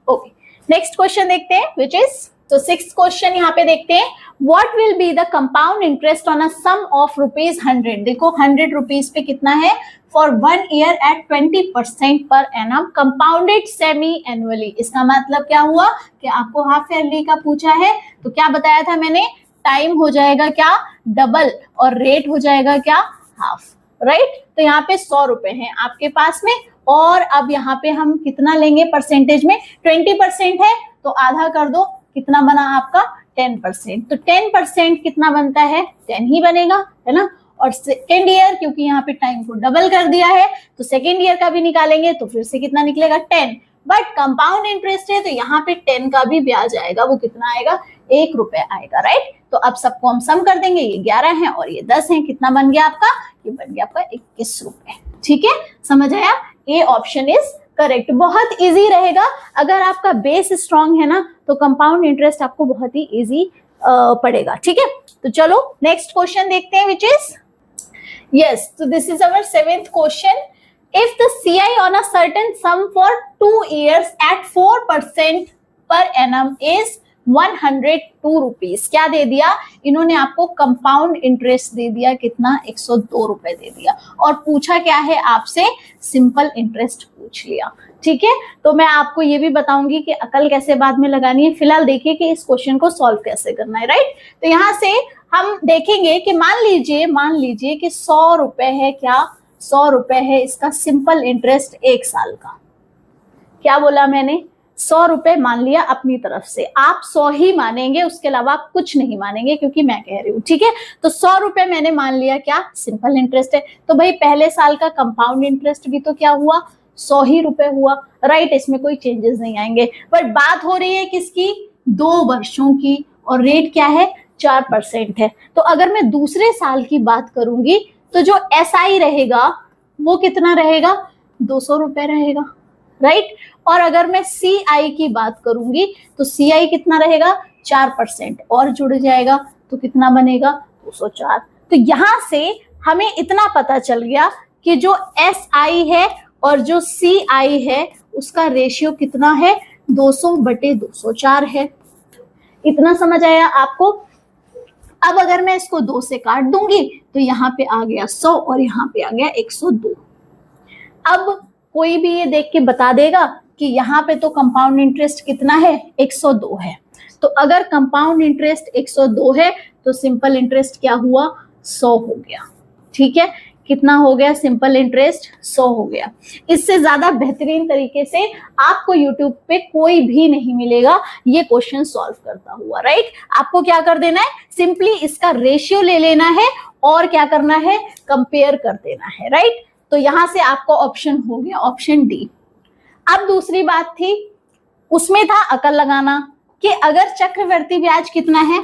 ओके, नेक्स्ट क्वेश्चन देखते हैं, विच इज, तो 6th क्वेश्चन यहाँ पे देखते हैं, what will be the compound interest on a sum of ₹100। देखो 100 रुपीज पे कितना है, for 1 year eight 20% per annum, compounded semi annually. इसका मतलब क्या हुआ कि आपको हाफ ईयरली का पूछा है, तो क्या बताया था मैंने, टाइम हो जाएगा क्या, डबल, और रेट हो जाएगा क्या, हाफ, राइट। तो यहाँ पे 100 रुपए हैं आपके पास में, और अब यहाँ पे हम कितना लेंगे परसेंटेज में, 20% है तो आधा कर दो, कितना बना आपका, 10%। तो 10% कितना बनता है, 10 ही बनेगा, है ना। और सेकेंड ईयर, क्योंकि यहाँ पे टाइम को डबल कर दिया है, तो सेकेंड ईयर का भी निकालेंगे तो फिर से कितना निकलेगा, 10। बट कंपाउंड इंटरेस्ट है तो यहाँ पे 10 का भी ब्याज आएगा, वो कितना आएगा, 1 रुपए आएगा, राइट। तो अब सबको हम सम कर देंगे, ये 11 है और ये 10 है, कितना बन गया आपका, ये बन गया आपका 21 रुपए, ठीक है। समझ आया, ए ऑप्शन इज करेक्ट। बहुत इजी रहेगा, अगर आपका बेस स्ट्रांग है ना, तो कंपाउंड इंटरेस्ट आपको बहुत ही इजी पड़ेगा, ठीक है। तो चलो नेक्स्ट क्वेश्चन देखते हैं, विच इज, यस, तो this is our 7th question. If the CI on a certain sum for 2 years at 4% per annum is 102 rupees, क्या दे दिया इन्होंने आपको, कंपाउंड इंटरेस्ट दे दिया, कितना, 102 रुपए दे दिया, और पूछा क्या है आपसे, सिंपल इंटरेस्ट पूछ लिया, ठीक है। तो मैं आपको ये भी बताऊंगी कि अकल कैसे बाद में लगानी है। फिलहाल देखिए कि इस क्वेश्चन को सॉल्व कैसे करना है, राइट। तो यहाँ से हम देखेंगे कि मान लीजिए कि 100 रुपए है, क्या 100 रुपए है इसका सिंपल इंटरेस्ट 1 साल का। क्या बोला मैंने, 100 रुपए मान लिया अपनी तरफ से, आप 100 ही मानेंगे, उसके अलावा आप कुछ नहीं मानेंगे, क्योंकि मैं कह रही हूँ, ठीक है। तो 100 रुपए मैंने मान लिया क्या, सिंपल इंटरेस्ट है। तो भाई पहले साल का कंपाउंड इंटरेस्ट भी तो क्या हुआ, 100 ही रुपए हुआ, राइट। इसमें कोई चेंजेस नहीं आएंगे। बट बात हो रही है किसकी, 2 वर्षों की, और रेट क्या है, 4% है। तो अगर मैं दूसरे साल की बात करूंगी, तो जो SI रहेगा वो कितना रहेगा, 200 रुपए रहेगा, राइट। और अगर मैं CI की बात करूंगी तो CI कितना रहेगा 4% और जुड़ जाएगा तो कितना बनेगा 204। तो यहां से हमें इतना पता चल गया कि जो SI है और जो CI है उसका रेशियो कितना है 200/204 है। इतना समझ आया आपको। अब अगर मैं इसको 2 से काट दूंगी तो यहाँ पे आ गया 100 और यहाँ पे आ गया 102। अब कोई भी ये देख के बता देगा कि यहाँ पे तो कंपाउंड इंटरेस्ट कितना है 102 है। तो अगर कंपाउंड इंटरेस्ट 102 है तो सिंपल इंटरेस्ट क्या हुआ 100 हो गया। ठीक है, कितना हो गया सिंपल इंटरेस्ट 100 हो गया। इससे ज्यादा बेहतरीन तरीके से आपको YouTube पे कोई भी नहीं मिलेगा ये क्वेश्चन सॉल्व करता हुआ, राइट। आपको क्या कर देना है, सिंपली इसका रेशियो ले लेना है और क्या करना है, कंपेयर कर देना है, राइट। तो यहां से आपको ऑप्शन हो गया ऑप्शन डी। अब दूसरी बात थी, उसमें था अकल लगाना कि अगर चक्रवर्ती ब्याज कितना है,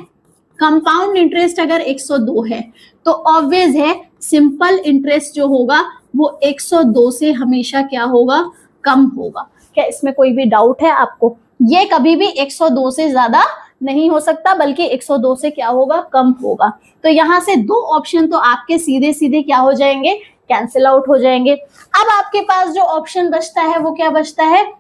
कंपाउंड इंटरेस्ट अगर 102 है तो ऑब्वियस है सिंपल इंटरेस्ट जो होगा वो 102 से हमेशा क्या होगा, कम होगा। क्या इसमें कोई भी डाउट है आपको? ये कभी भी 102 से ज्यादा नहीं हो सकता बल्कि 102 से क्या होगा, कम होगा। तो यहां से दो ऑप्शन तो आपके सीधे सीधे क्या हो जाएंगे, कैंसिल आउट हो जाएंगे। अब आपके पास जो ऑप्शन बचता है वो क्या बचता है,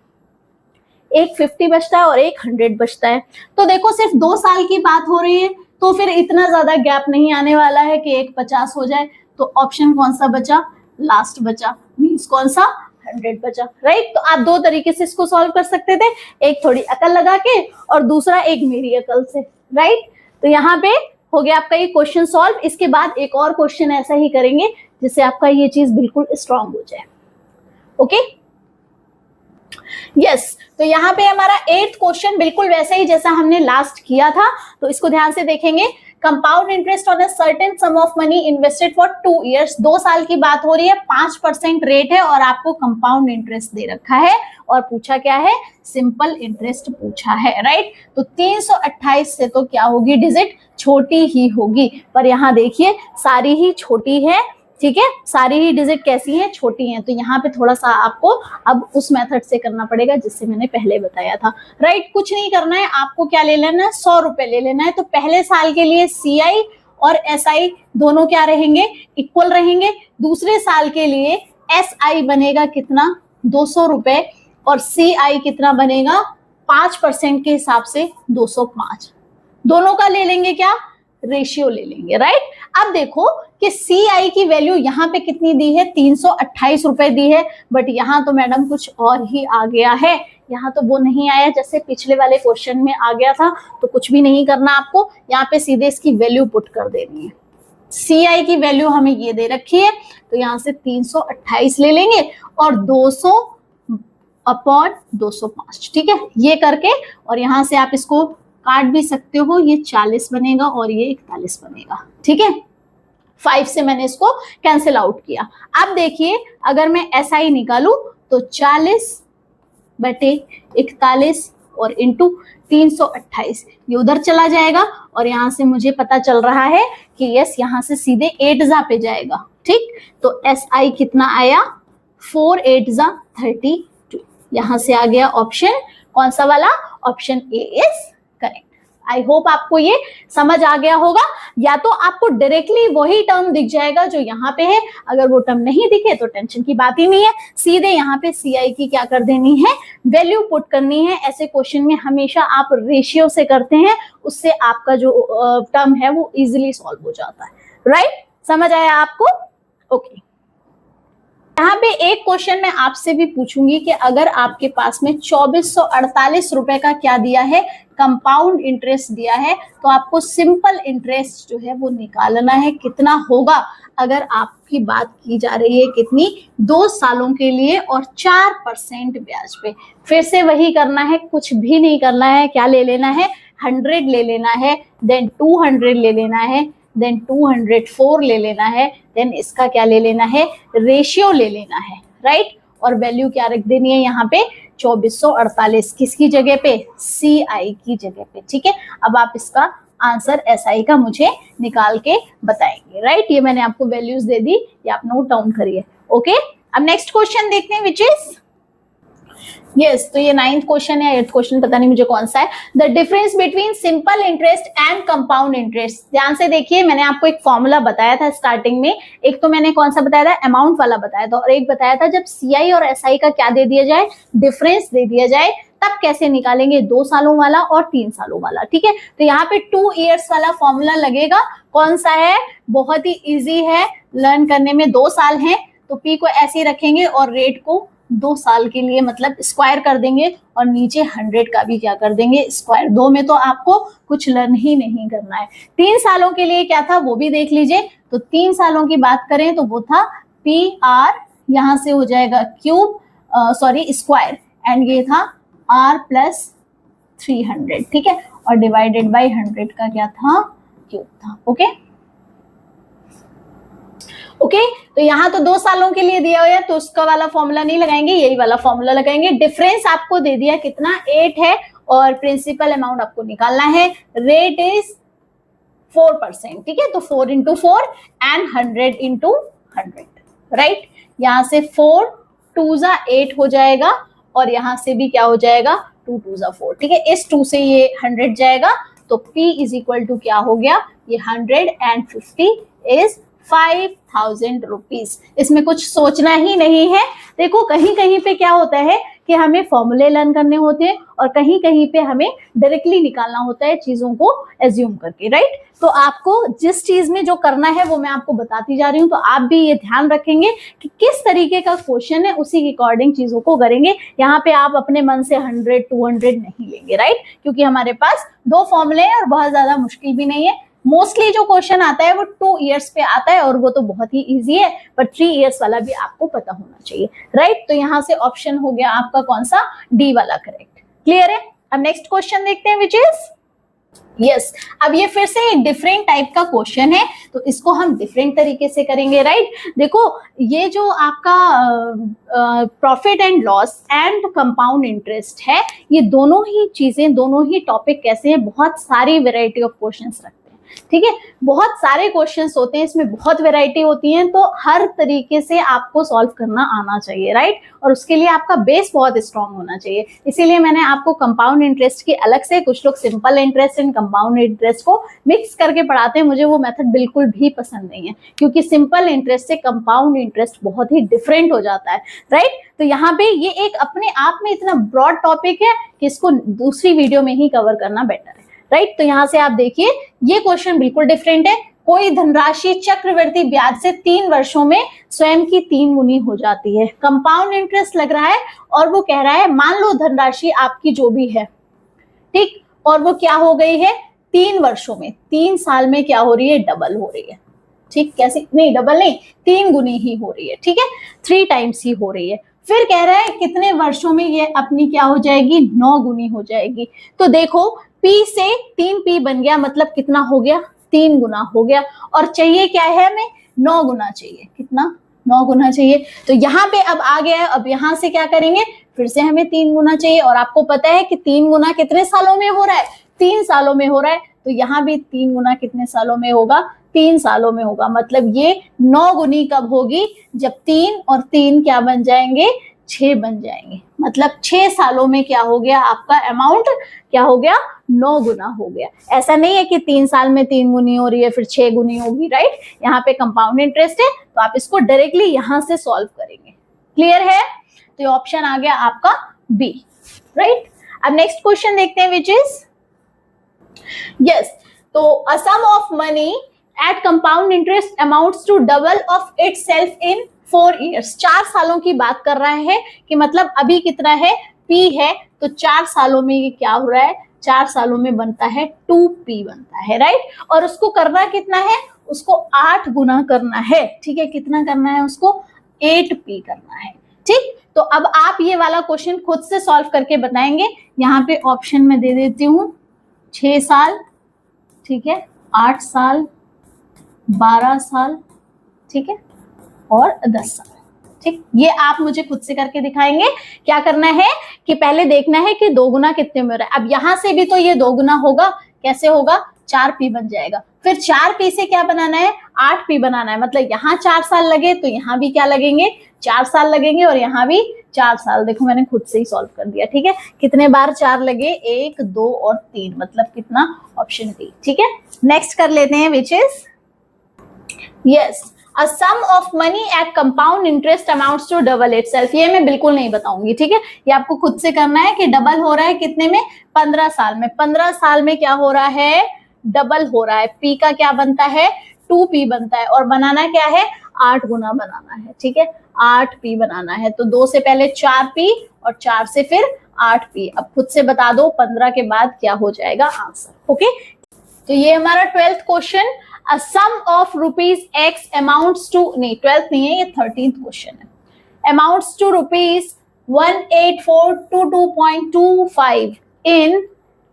एक 50 बचता है और एक 100 बचता है। तो देखो सिर्फ 2 साल की बात हो रही है तो फिर इतना ज्यादा गैप नहीं आने वाला है कि एक 50 हो जाए। तो ऑप्शन कौन सा बचा, लास्ट बचा, मींस कौन सा 100 बचा, राइट। तो आप दो तरीके से इसको सॉल्व कर सकते थे, एक थोड़ी अकल लगा के और दूसरा एक मेरी अकल से, राइट। तो यहाँ पे हो गया आपका ये क्वेश्चन सॉल्व। इसके बाद एक और क्वेश्चन ऐसा ही करेंगे जिससे आपका ये चीज बिल्कुल स्ट्रांग हो जाए। Okay, yes. तो यहाँ पे हमारा 8th क्वेश्चन बिल्कुल वैसे ही जैसा हमने लास्ट किया था, तो इसको ध्यान से देखेंगे। Compound interest on a certain some of money invested for 2 years, 2 साल की बात हो रही है, 5% रेट है और आपको कंपाउंड इंटरेस्ट दे रखा है और पूछा क्या है, सिंपल इंटरेस्ट पूछा है, राइट। तो 328 से तो क्या होगी डिजिट, छोटी ही होगी। पर यहाँ देखिए सारी ही छोटी है, ठीक है, सारी ही डिजिट कैसी हैं, छोटी हैं। तो यहाँ पे थोड़ा सा आपको अब उस मेथड से करना पड़ेगा जिससे मैंने पहले बताया था, राइट। कुछ नहीं करना है, आपको क्या ले लेना है, 100 रुपए ले लेना है। तो पहले साल के लिए CI और SI दोनों क्या रहेंगे, इक्वल रहेंगे। दूसरे साल के लिए SI बनेगा कितना 200 रुपए और CI कितना बनेगा 5% के हिसाब से 205। दोनों का ले लेंगे क्या, रेशियो ले लेंगे, राइट। अब देखो कि CI की वैल्यू यहाँ पे कितनी दी है, 328 रुपए दी है, बट यहाँ तो मैडम कुछ और ही आ गया है। यहाँ तो वो नहीं आया जैसे पिछले वाले क्वेश्चन में आ गया था। तो कुछ भी नहीं करना आपको, यहाँ पे सीधे इसकी वैल्यू पुट कर देनी है। CI की वैल्यू हमें ये दे रखी है तो यहाँ से 328 ले लेंगे और 200/205, ठीक है, ये करके और यहाँ से आप इसको काट भी सकते हो, ये 40 बनेगा और ये 41 बनेगा, ठीक है। 5 से मैंने इसको कैंसिल आउट किया। अब देखिए अगर मैं SI निकालू तो 40/41 और इंटू 328, ये उधर चला जाएगा और यहाँ से मुझे पता चल रहा है कि यस यहाँ से सीधे 8 पे जाएगा, ठीक। तो SI कितना आया, 4 8 32। यहाँ से आ गया ऑप्शन कौन सा वाला, option A is correct. I hope आपको ये समझ आ गया होगा। या तो आपको डायरेक्टली वही टर्म दिख जाएगा जो यहाँ पे है, अगर वो टर्म नहीं दिखे तो टेंशन की बात ही नहीं है, सीधे यहाँ पे CI की क्या कर देनी है, वैल्यू पुट करनी है। ऐसे क्वेश्चन में हमेशा आप रेशियो से करते हैं, उससे आपका जो टर्म है वो इजिली सॉल्व हो जाता है, राइट। समझ आया आपको? ओके। यहाँ पे एक क्वेश्चन मैं आपसे भी पूछूंगी कि अगर आपके पास में 2448 रुपए का क्या दिया है, कंपाउंड इंटरेस्ट दिया है, तो आपको सिंपल इंटरेस्ट जो है वो निकालना है, कितना होगा। अगर आपकी बात की जा रही है कितनी, 2 सालों के लिए और 4% ब्याज पे। फिर से वही करना है, कुछ भी नहीं करना है। क्या ले लेना है, 100 ले लेना है, देन 200 ले लेना है, देन 204 ले लेना है, देन इसका क्या ले लेना है, रेशियो ले लेना है, राइट। और वैल्यू क्या रख देनी है यहाँ पे, 2448, किसकी जगह पे, CI की जगह पे, ठीक है। अब आप इसका आंसर SI का मुझे निकाल के बताएंगे, राइट। ये मैंने आपको वैल्यूज दे दी, ये आप नोट डाउन करिए, ओके। अब नेक्स्ट क्वेश्चन देखते हैं, विच इज यस तो ये 9th क्वेश्चन है, 8th क्वेश्चन पता नहीं मुझे कौन सा है। The difference between simple interest and compound interest. ध्यान से देखिए, मैंने आपको एक फॉर्मूला बताया था स्टार्टिंग में। एक तो मैंने कौन सा बताया था, अमाउंट वाला बताया था, और एक बताया था जब सीआई और एसआई का क्या दे दिया जाए, डिफरेंस दे दिया जाए, तब कैसे निकालेंगे, 2 सालों वाला और 3 सालों वाला। ठीक है, तो यहाँ पे 2 इयर्स वाला फॉर्मूला लगेगा। कौन सा है, बहुत ही इजी है लर्न करने में। 2 साल है तो पी को ऐसे ही रखेंगे और रेट को 2 साल के लिए मतलब स्क्वायर कर देंगे, और नीचे 100 का भी क्या कर देंगे, स्क्वायर। 2 में तो आपको कुछ लर्न ही नहीं करना है। 3 सालों के लिए क्या था वो भी देख लीजिए। तो 3 सालों की बात करें तो वो था पी आर, यहां से हो जाएगा क्यूब, सॉरी स्क्वायर, एंड ये था आर प्लस 300। ठीक है, और डिवाइडेड बाई 100 का क्या था, क्यूब था। ओके ओके, तो यहाँ तो 2 सालों के लिए दिया हुआ है तो उसका वाला फॉर्मूला नहीं लगाएंगे, यही वाला फॉर्मूला लगाएंगे। डिफरेंस आपको दे दिया कितना, 8 है, और प्रिंसिपल अमाउंट आपको निकालना है। Rate is 4%। ठीक है, तो 4 into 4 एंड 100 into 100, राइट। यहाँ से 4 2 जा 8 हो जाएगा, और यहाँ से भी क्या हो जाएगा, 2 2 जा 4। ठीक है, इस 2 से ये 100 जाएगा, तो P इज इक्वल टू क्या हो गया, ये 150 इज 5000 रुपीज। इसमें कुछ सोचना ही नहीं है। देखो कहीं कहीं पे क्या होता है कि हमें फॉर्मूले लर्न करने होते हैं, और कहीं कहीं पे हमें डायरेक्टली निकालना होता है चीजों को एज्यूम करके, राइट। तो आपको जिस चीज में जो करना है वो मैं आपको बताती जा रही हूँ, तो आप भी ये ध्यान रखेंगे कि किस तरीके का क्वेश्चन है, उसी के अकॉर्डिंग चीजों को करेंगे। यहाँ पे आप अपने मन से 100 200 नहीं लेंगे, राइट, क्योंकि हमारे पास 2 फॉर्मूले हैं और बहुत ज्यादा मुश्किल भी नहीं है। मोस्टली जो क्वेश्चन आता है वो 2 इयर्स पे आता है, और वो तो बहुत ही इजी है, पर 3 इयर्स वाला भी आपको पता होना चाहिए, राइट। तो यहाँ से ऑप्शन हो गया आपका कौन सा, डी वाला करेक्ट। क्लियर है। अब नेक्स्ट क्वेश्चन देखते हैं, विच इज यस। अब ये फिर से एक डिफरेंट टाइप का क्वेश्चन है, तो इसको हम डिफरेंट तरीके से करेंगे, राइट। देखो ये जो आपका profit and loss and compound interest है, ये दोनों ही चीजें, दोनों ही टॉपिक कैसे हैं, बहुत सारी वेराइटी ऑफ क्वेश्चंस रखते हैं। ठीक है, बहुत सारे क्वेश्चंस होते हैं, इसमें बहुत वैरायटी होती है, तो हर तरीके से आपको सॉल्व करना आना चाहिए, राइट। और उसके लिए आपका बेस बहुत स्ट्रांग होना चाहिए। इसीलिए मैंने आपको कंपाउंड इंटरेस्ट की अलग से, कुछ लोग simple interest and compound interest को मिक्स करके पढ़ाते हैं, मुझे वो मेथड बिल्कुल भी पसंद नहीं है, क्योंकि सिंपल इंटरेस्ट से कंपाउंड इंटरेस्ट बहुत ही डिफरेंट हो जाता है, राइट। तो यहाँ पे ये एक अपने आप में इतना ब्रॉड टॉपिक है कि इसको दूसरी वीडियो में ही कवर करना बेटर है, राइट। तो यहां से आप देखिए ये क्वेश्चन बिल्कुल डिफरेंट है। कोई धनराशि चक्रवृद्धि ब्याज से 3 वर्षों में स्वयं की 3 गुनी हो जाती है। कंपाउंड इंटरेस्ट लग रहा है, और वो कह रहा है मान लो धनराशि आपकी जो भी है, ठीक, और वो क्या हो गई है 3 वर्षों में, 3 साल में क्या हो रही है, डबल हो रही है। ठीक, कैसे, नहीं डबल नहीं, 3 गुनी ही हो रही है। ठीक है, 3 टाइम्स ही हो रही है। फिर कह रहा है कितने वर्षों में ये अपनी क्या हो जाएगी, 9 गुनी हो जाएगी। तो देखो P से 3P बन गया, मतलब कितना हो गया, 3 गुना हो गया, और चाहिए क्या है हमें, 9 गुना चाहिए। कितना, 9 गुना चाहिए। तो यहाँ पे अब आ गया है, अब यहाँ से क्या करेंगे, फिर से हमें 3 गुना चाहिए, और आपको पता है कि 3 गुना कितने सालों में हो रहा है, 3 सालों में हो रहा है। तो यहाँ भी 3 गुना कितने सालों में होगा, 3 सालों में होगा। मतलब ये 9 गुनी कब होगी, जब 3 और 3 क्या बन जाएंगे, 6 बन जाएंगे। मतलब 6 सालों में क्या हो गया, आपका अमाउंट क्या हो गया, 9 गुना हो गया। ऐसा नहीं है कि 3 साल में 3 गुनी हो रही है फिर 6 गुनी होगी, राइट। यहाँ पे कंपाउंड इंटरेस्ट है, तो आप इसको डायरेक्टली यहाँ से सॉल्व करेंगे। क्लियर है। तो ये ऑप्शन आ गया आपका बी, राइट। अब नेक्स्ट क्वेश्चन देखते हैं, विच इज यस। तो a sum of money at compound interest amounts to double of itself in 4 years. 4 सालों की बात कर रहा है कि मतलब अभी कितना है, P है, तो 4 सालों में ये क्या हो रहा है, 4 सालों में बनता है 2P बनता है, राइट। और उसको करना कितना है, उसको 8 गुना करना है। ठीक है, कितना करना है उसको, 8P करना है। ठीक, तो अब आप ये वाला क्वेश्चन खुद से सॉल्व करके बताएंगे। यहाँ पे ऑप्शन में दे देती हूँ, 6 साल, ठीक है, 8 साल, 12 साल, ठीक है, और 10 साल। ठीक, ये आप मुझे खुद से करके दिखाएंगे। क्या करना है कि पहले देखना है कि 2 गुना कितने में हो रहा है। अब यहां से भी तो ये 2 गुना होगा, कैसे होगा, 4P बन जाएगा। फिर 4P से क्या बनाना है, 8P बनाना है। मतलब यहाँ 4 साल लगे तो यहाँ भी क्या लगेंगे, 4 साल लगेंगे, और यहाँ भी 4 साल। देखो मैंने खुद से ही सॉल्व कर दिया, ठीक है। कितने बार 4 लगे, 1 2 और 3, मतलब कितना, ऑप्शन डी, ठीक है। नेक्स्ट कर लेते हैं, which is yes, a sum of money at compound interest amounts to double itself. ये मैं बिल्कुल नहीं बताऊंगी, ठीक है। ये आपको खुद से करना है कि डबल हो रहा है कितने में, 15 साल में। 15 साल में क्या हो रहा है, डबल हो रहा है। पी का क्या बनता है, 2p बनता है, और बनाना क्या है, 8 गुना बनाना है, ठीक है। 8p बनाना है, तो 2 से पहले 4p और 4 से फिर 8p। अब खुद से बता दो 15 के बाद क्या हो जाएगा आंसर, ओके। तो ये हमारा 12th question, a sum of rupees X amounts to, नहीं 12th नहीं है, ये 13th क्वेश्चन है, amounts to rupees 18,422.25 in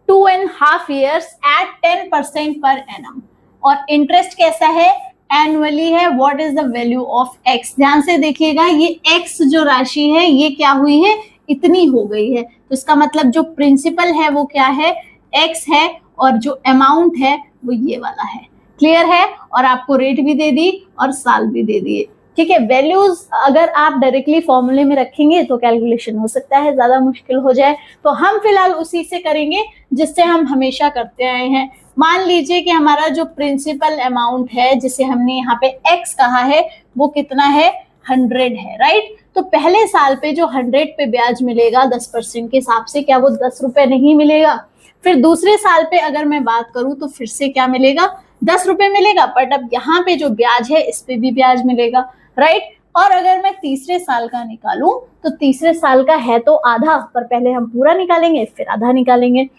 2.5 years at 10% per annum, और इंटरेस्ट कैसा है, एनुअली है। What is the value of X, ध्यान से देखिएगा, ये एक्स जो राशि है ये क्या हुई है, इतनी हो गई है। तो इसका मतलब जो प्रिंसिपल है वो क्या है, एक्स है, और जो अमाउंट है वो ये वाला है। क्लियर है, और आपको रेट भी दे दी और साल भी दे दिए, ठीक है। वैल्यूज अगर आप डायरेक्टली फॉर्मूले में रखेंगे तो कैलकुलेशन हो सकता है ज्यादा मुश्किल हो जाए, तो हम फिलहाल उसी से करेंगे जिससे हम हमेशा करते आए हैं। मान लीजिए कि हमारा जो प्रिंसिपल अमाउंट है जिसे हमने यहाँ पे एक्स कहा है वो कितना है, 100 है, राइट। तो पहले साल पे जो 100 पे ब्याज मिलेगा 10% के हिसाब से, क्या वो 10 रुपए नहीं मिलेगा। फिर दूसरे साल पे अगर मैं बात करूं तो फिर से क्या मिलेगा, 10 रुपए मिलेगा, बट अब यहाँ पे जो ब्याज है इस पे भी ब्याज मिलेगा, राइट। और अगर मैं तीसरे साल का निकालूं तो तीसरे साल का है तो आधा, पर पहले हम पूरा निकालेंगे फिर आधा निकालेंगे।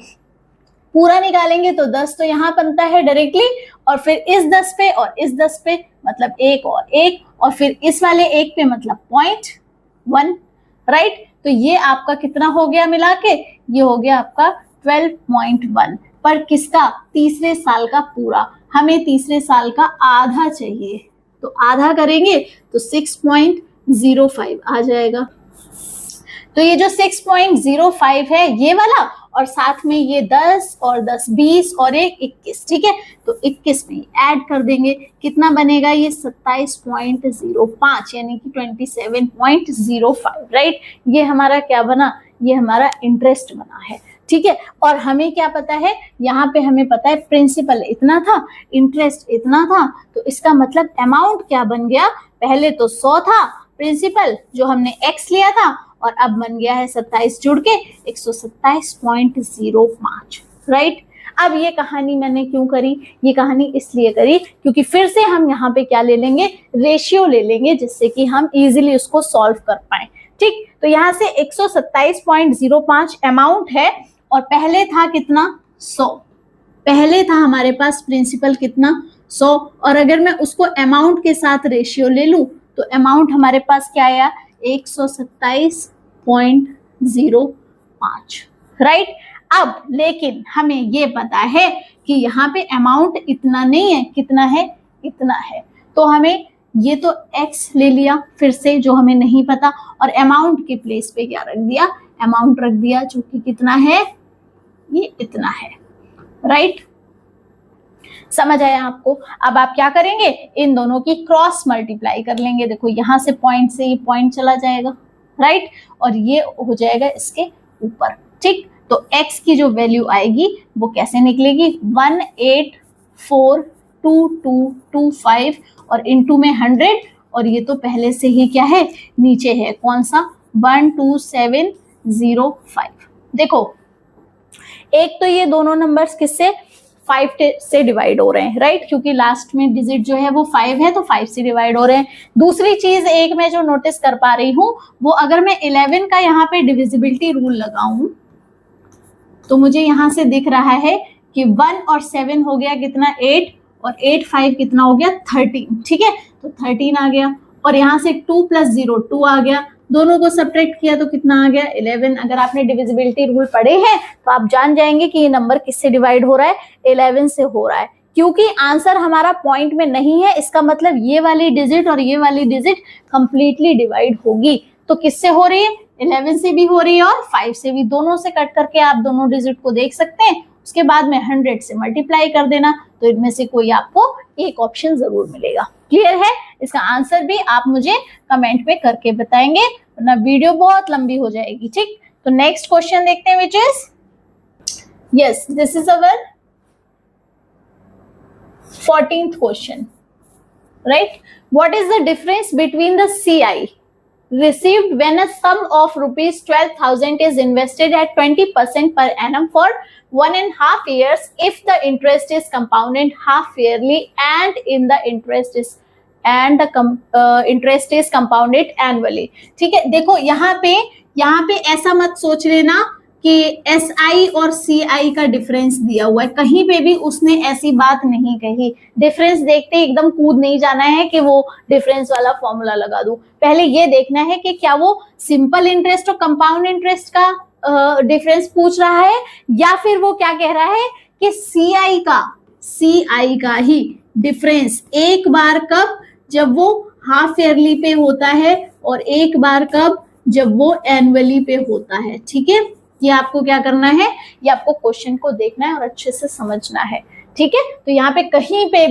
पूरा निकालेंगे तो 10 तो यहाँ बनता है डायरेक्टली, और फिर इस 10 पे और इस 10 पे मतलब 1 और 1, और फिर इस वाले 1 पे मतलब 0.1, राइट। तो ये आपका कितना हो गया मिला के, ये हो गया आपका 12.1, पर किसका, तीसरे साल का पूरा। हमें तीसरे साल का आधा चाहिए, तो आधा करेंगे तो 6.05 आ जाएगा। तो ये जो 6.05 है ये वाला, और साथ में ये 10 और 10 20 और 1 21, ठीक है। तो 21 में ऐड कर देंगे, कितना बनेगा, ये 27.05 यानी कि 27.05, राइट। ये हमारा क्या बना, ये हमारा इंटरेस्ट बना है, ठीक है। और हमें क्या पता है, यहाँ पे हमें पता है प्रिंसिपल इतना था, इंटरेस्ट इतना था, तो इसका मतलब अमाउंट क्या बन गया, पहले तो 100 था प्रिंसिपल जो हमने एक्स लिया था, और अब बन गया है 27 जुड़ के 127.05, राइट। अब ये कहानी मैंने क्यों करी, ये कहानी इसलिए करी क्योंकि फिर से हम यहाँ पे क्या ले लेंगे, रेशियो ले लेंगे, जिससे कि हम इजीली उसको सॉल्व कर पाए, ठीक। तो यहाँ से 127.05 अमाउंट है, और पहले था कितना, 100, पहले था हमारे पास प्रिंसिपल कितना, 100, और अगर मैं उसको अमाउंट के साथ रेशियो ले लूं तो अमाउंट हमारे पास क्या आया, 127.05, राइट। अब लेकिन हमें ये पता है कि यहाँ पे अमाउंट इतना नहीं है, कितना है, इतना है, तो हमें ये तो x ले लिया फिर से जो हमें नहीं पता, और अमाउंट के प्लेस पे क्या रख दिया, अमाउंट रख दिया जो कि कितना है, ये इतना है, राइट। समझ आया आपको। अब आप क्या करेंगे, इन दोनों की क्रॉस मल्टीप्लाई कर लेंगे। देखो यहाँ से पॉइंट से ये पॉइंट चला जाएगा, राइट, और ये हो जाएगा इसके ऊपर, ठीक। तो x की जो वैल्यू आएगी वो कैसे निकलेगी, 184225 और इनटू में 100, और ये तो पहले से ही क्या है, नीचे है, कौन सा, 12705। देखो एक तो ये दोनों नंबर्स किससे, 5 से डिवाइड हो रहे हैं, राइट, क्योंकि लास्ट में डिजिट जो है वो 5 है, तो 5 से डिवाइड हो रहे हैं। दूसरी चीज एक मैं जो नोटिस कर पा रही हूँ वो, अगर मैं 11 का यहाँ पे डिविजिबिलिटी रूल लगाऊं तो मुझे यहाँ से दिख रहा है कि 1 और 7 हो गया कितना, 8, और 8 5 कितना हो गया, 13, ठीक है। तो 13 आ गया, और यहाँ से 2 + 0 2 आ गया, दोनों को सब्ट्रैक्ट किया तो कितना आ गया, 11। अगर आपने डिविजिबिलिटी रूल पढ़े हैं तो आप जान जाएंगे कि ये नंबर किससे डिवाइड हो रहा है, 11 से हो रहा है। क्योंकि आंसर हमारा पॉइंट में नहीं है, इसका मतलब ये वाली डिजिट और ये वाली डिजिट कंप्लीटली डिवाइड होगी। तो किससे हो रही है, 11 से भी हो रही है और 5 से भी, दोनों से कट करके आप दोनों डिजिट को देख सकते हैं। उसके बाद में 100 से मल्टीप्लाई कर देना, तो इनमें से कोई आपको एक ऑप्शन जरूर मिलेगा। क्लियर है? इसका आंसर भी आप मुझे कमेंट में करके बताएंगे, वरना वीडियो बहुत लंबी हो जाएगी। ठीक, तो नेक्स्ट क्वेश्चन देखते हैं, which is yes this is our 14th question, right? What is the difference between the CI received when a sum of rupees 12,000 is invested at 20% per annum for 1.5 years if the interest is compounded half yearly and in the interest is compounded annually? ठीक है, देखो यहाँ पे ऐसा मत सोच लेना कि SI और CI का डिफरेंस दिया हुआ है, कहीं पे भी उसने ऐसी बात नहीं कही। डिफरेंस देखते ही एकदम कूद नहीं जाना है कि वो डिफरेंस वाला फॉर्मूला लगा दूं। पहले ये देखना है कि क्या वो सिंपल इंटरेस्ट और कंपाउंड इंटरेस्ट का डिफरेंस पूछ रहा है, या फिर वो क्या कह रहा है कि CI का ही डिफरेंस एक बार कब, जब वो हाफ ईयरली पे होता है, और एक बार कब, जब वो एनुअली पे होता है। ठीक है, ये आपको क्या करना है, ये आपको क्वेश्चन को देखना है और अच्छे से समझना है। ठीक है, तो यहाँ पे कहीं पे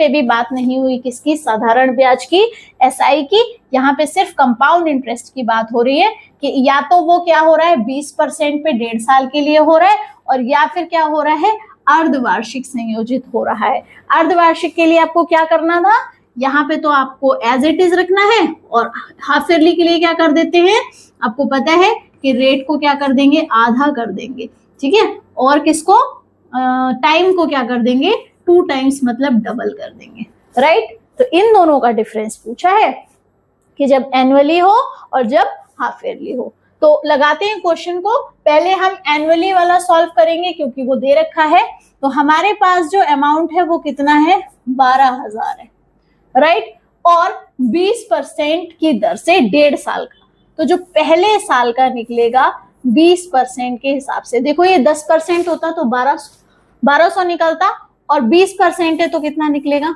भी बात नहीं हुई किसकी, साधारण ब्याज की, SI की। यहाँ पे सिर्फ कंपाउंड इंटरेस्ट की बात हो रही है कि या तो वो क्या हो रहा है 20% पे 1.5 साल के लिए हो रहा है, और या फिर क्या हो रहा है अर्धवार्षिक संयोजित हो रहा है। अर्धवार्षिक के लिए आपको क्या करना था, यहाँ पे तो आपको एज इट इज रखना है, और हाफ ईयरली के लिए क्या कर देते हैं, आपको पता है कि रेट को क्या कर देंगे, आधा कर देंगे। ठीक है, और किसको, टाइम को क्या कर देंगे, 2 टाइम्स मतलब डबल कर देंगे। राइट, तो इन दोनों का डिफरेंस पूछा है कि जब एनुअली हो और जब हाफ ईयरली हो। तो लगाते हैं क्वेश्चन को। पहले हम एनुअली वाला सॉल्व करेंगे क्योंकि वो दे रखा है। तो हमारे पास जो अमाउंट है वो कितना है, 12,000 है। राइट, और 20% की दर से 1.5 साल का, तो जो पहले साल का निकलेगा 20% के हिसाब से, देखो ये 10% होता तो 1200 निकलता, और 20% है तो कितना निकलेगा,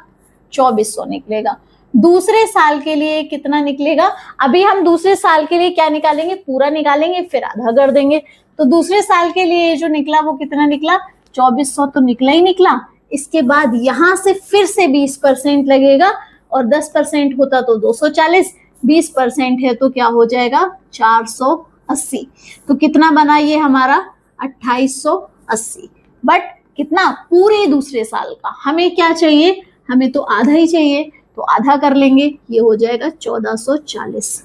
2400 निकलेगा। दूसरे साल के लिए कितना निकलेगा, अभी हम दूसरे साल के लिए क्या निकालेंगे, पूरा निकालेंगे फिर आधा कर देंगे। तो दूसरे साल के लिए जो निकला वो कितना निकला, 2400 तो निकला ही निकला। इसके बाद यहां से फिर से 20% लगेगा, और 10% होता तो 240, 20% है तो क्या हो जाएगा 480। तो कितना बना ये हमारा 2880। बट कितना, पूरे दूसरे साल का। हमें क्या चाहिए, हमें तो आधा ही चाहिए, तो आधा कर लेंगे, ये हो जाएगा 1440।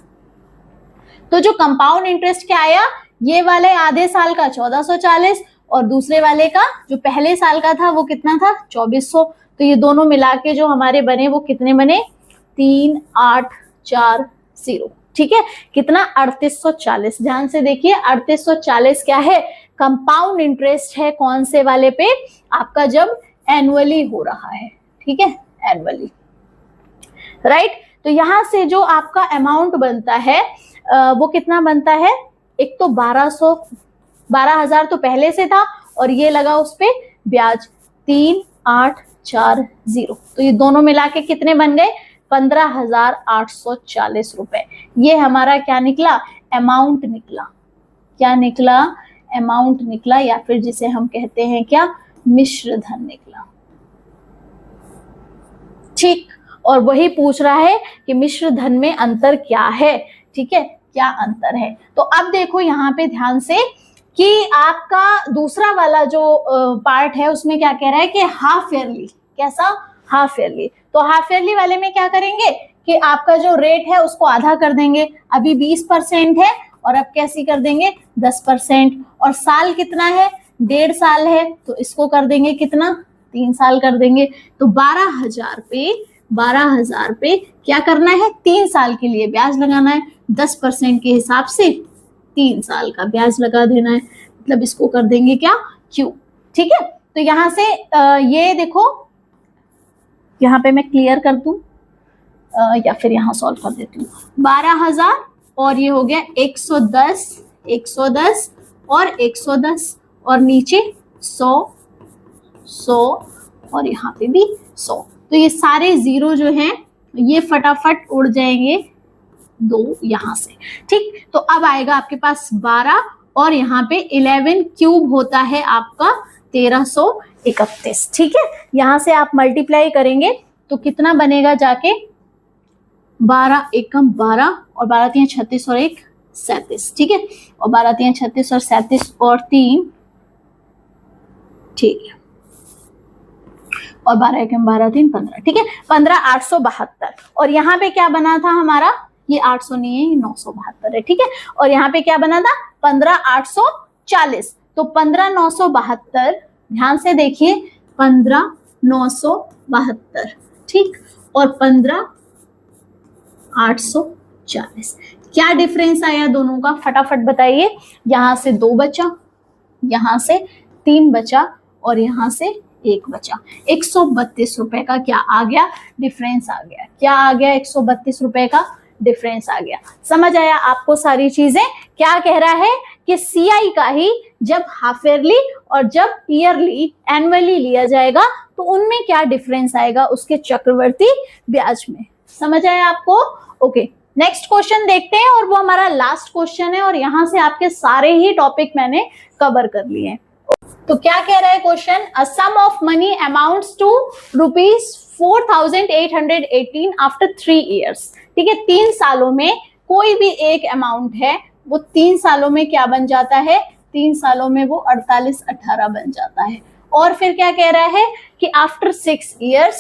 तो जो कंपाउंड इंटरेस्ट क्या आया, ये वाले आधे साल का 1440, और दूसरे वाले का जो पहले साल का था वो कितना था 2400। तो ये दोनों मिला के जो हमारे बने वो कितने बने, 3840। ठीक है, कितना 3840। ध्यान से देखिए 3840 क्या है, कंपाउंड इंटरेस्ट है। कौन से वाले पे, आपका जब एनुअली हो रहा है। ठीक है, एनुअली। राइट, तो यहां से जो आपका अमाउंट बनता है वो कितना बनता है, एक तो 12,000 तो पहले से था, और ये लगा उस पे ब्याज 3840। तो ये दोनों मिला के कितने बन गए, 15,840 रुपए। ये हमारा क्या निकला, अमाउंट निकला। क्या निकला, अमाउंट निकला, या फिर जिसे हम कहते हैं क्या, मिश्र धन निकला। ठीक, और वही पूछ रहा है कि मिश्र धन में अंतर क्या है। ठीक है, क्या अंतर है। तो अब देखो यहाँ पे ध्यान से कि आपका दूसरा वाला जो पार्ट है उसमें क्या कह रहा है कि हाफ ईयरली, कैसा, हाफ ईयरली। तो हाफ ईयरली वाले में क्या करेंगे कि आपका जो रेट है उसको आधा कर देंगे। अभी 20% है, और अब कैसी कर देंगे 10%, और साल कितना है 1.5 साल है, तो इसको कर देंगे कितना, 3 साल कर देंगे। तो 12,000 पे क्या करना है, 3 साल के लिए ब्याज लगाना है। 10% के हिसाब से 3 साल का ब्याज लगा देना है, मतलब इसको कर देंगे क्या, क्यू। ठीक है, तो यहां से ये देखो, यहाँ पे मैं क्लियर कर दूं या फिर यहाँ सॉल्व कर देती हूँ। 12,000 और ये हो गया 110, 110 और 110, और नीचे 100, 100 और यहाँ पे भी 100। तो ये सारे जीरो जो हैं ये फटाफट उड़ जाएंगे 2 यहाँ से। ठीक, तो अब आएगा आपके पास 12, और यहाँ पे 11 क्यूब होता है आपका 1300, 31, ठीक है। यहां से आप मल्टीप्लाई करेंगे तो कितना बनेगा जाके 12 एकम 12 और 12 3 36 और 1 37, ठीक है। और 12 3 36 और 37 और 3, ठीक है। और 12 एकम 12 3 15, ठीक है। 15,872। और यहाँ पे क्या बना था हमारा, ये 800 नहीं है, ये 972 है, ठीक है। और यहाँ पे क्या बना था 15,840। तो 15,972, ध्यान से देखिए 15,972, ठीक। और 15,840, क्या डिफरेंस आया दोनों का, फटाफट बताइए। यहां से 2 बचा, यहां से 3 बचा और यहां से 1 बचा। 132 रुपए का क्या आ गया, डिफरेंस आ गया। क्या आ गया, 132 रुपए का डिफरेंस आ गया। समझ आया आपको सारी चीजें। क्या कह रहा है कि सीआई का ही जब हाफ ईयरली और जब ईयरली एनुअली लिया जाएगा तो उनमें क्या डिफरेंस आएगा उसके चक्रवर्ती ब्याज में। समझ आया आपको? ओके, नेक्स्ट क्वेश्चन देखते हैं और वो हमारा लास्ट क्वेश्चन है और यहां से आपके सारे ही टॉपिक मैंने कवर कर लिए हैं। तो क्या कह रहा है question, a sum of money amounts to ₹4,818 after 3 years, ठीक है। 3 सालों में कोई भी एक अमाउंट है वो 3 सालों में क्या बन जाता है, 3 सालों में वो 4818 बन जाता है। और फिर क्या कह रहा है कि आफ्टर 6 years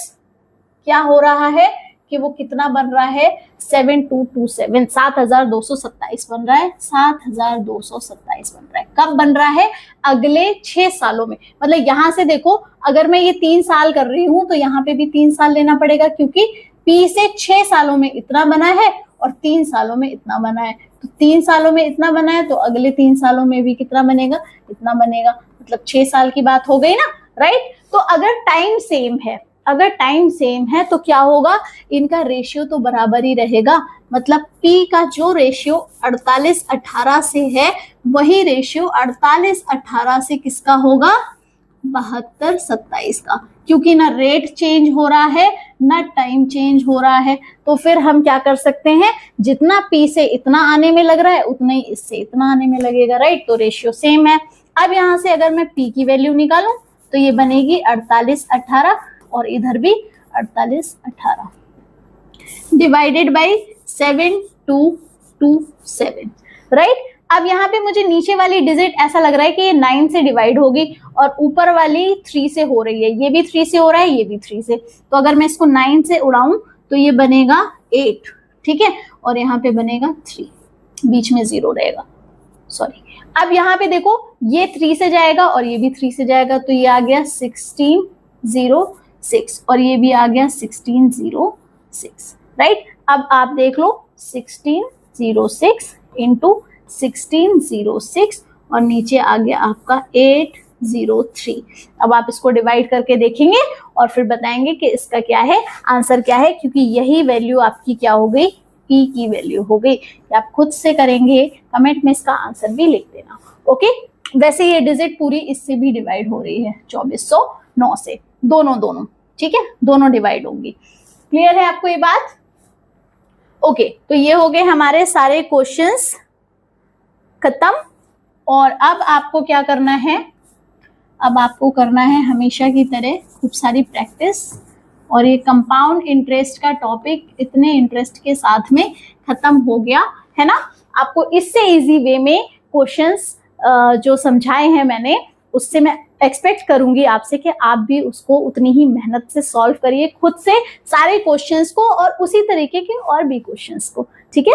क्या हो रहा है कि वो कितना बन रहा है, 7227, 7,227 बन रहा है, 7,227 बन रहा है। कब बन रहा है, अगले 6 सालों में। मतलब यहां से देखो, अगर मैं ये 3 साल कर रही हूं तो यहाँ पे भी 3 साल लेना पड़ेगा, क्योंकि पी से 6 सालों में इतना बना है और 3 सालों में इतना बना है। तो 3 सालों में इतना बना है तो अगले 3 सालों में भी कितना बनेगा, इतना बनेगा। मतलब 6 साल की बात हो गई ना, राइट। तो अगर टाइम सेम है, अगर टाइम सेम है तो क्या होगा, इनका रेशियो तो बराबर ही रहेगा। मतलब P का जो रेशियो 4818 से है वही रेशियो 4818 से किसका होगा, 7227 का। क्योंकि ना रेट चेंज हो रहा है ना टाइम चेंज हो रहा है, तो फिर हम क्या कर सकते हैं, जितना P से इतना आने में लग रहा है उतना ही इससे इतना आने में लगेगा, राइट। तो रेशियो सेम है। अब यहां से अगर मैं P की वैल्यू निकालूं तो ये बनेगी 4818 और इधर भी 4818 डिवाइडेड बाई 7227, राइट। अब यहाँ पे मुझे नीचे वाली डिजिट ऐसा लग रहा है कि ये 9 से डिवाइड होगी और ऊपर वाली 3 से हो रही है। ये भी 3 से हो रहा है, ये भी 3 से। तो अगर मैं इसको 9 से उड़ाऊं तो ये बनेगा 8, ठीक है। और यहाँ पे बनेगा 3, बीच में 0 रहेगा, सॉरी। अब यहाँ पे देखो, ये 3 से जाएगा और ये भी 3 से जाएगा, तो ये आ गया 1606 और ये भी आ गया 1606, राइट। अब आप देख लो 1606 इंटू 1606 और नीचे आ गया आपका 803। अब आप इसको डिवाइड करके देखेंगे और फिर बताएंगे कि इसका क्या है, आंसर क्या है, क्योंकि यही वैल्यू आपकी क्या हो गई, P की वैल्यू हो गई। आप खुद से करेंगे, कमेंट में इसका आंसर भी लिख देना, ओके। वैसे ये डिजिट पूरी इससे भी डिवाइड हो रही है, 2409 से, दोनों, ठीक है, दोनों डिवाइड होंगी। क्लियर है आपको ये बात? ओके, तो ये हो गए हमारे सारे क्वेश्चंस खत्म। और अब आपको क्या करना है, अब आपको करना है हमेशा की तरह खूब सारी प्रैक्टिस। और ये कंपाउंड इंटरेस्ट का टॉपिक इतने इंटरेस्ट के साथ में खत्म हो गया है ना। आपको इससे इजी वे में क्वेश्चंस जो समझाए हैं मैंने, उससे मैं एक्सपेक्ट करूंगी आपसे कि आप भी उसको उतनी ही मेहनत से सॉल्व करिए खुद से सारे क्वेश्चंस को और उसी तरीके के और भी क्वेश्चंस को, ठीक है।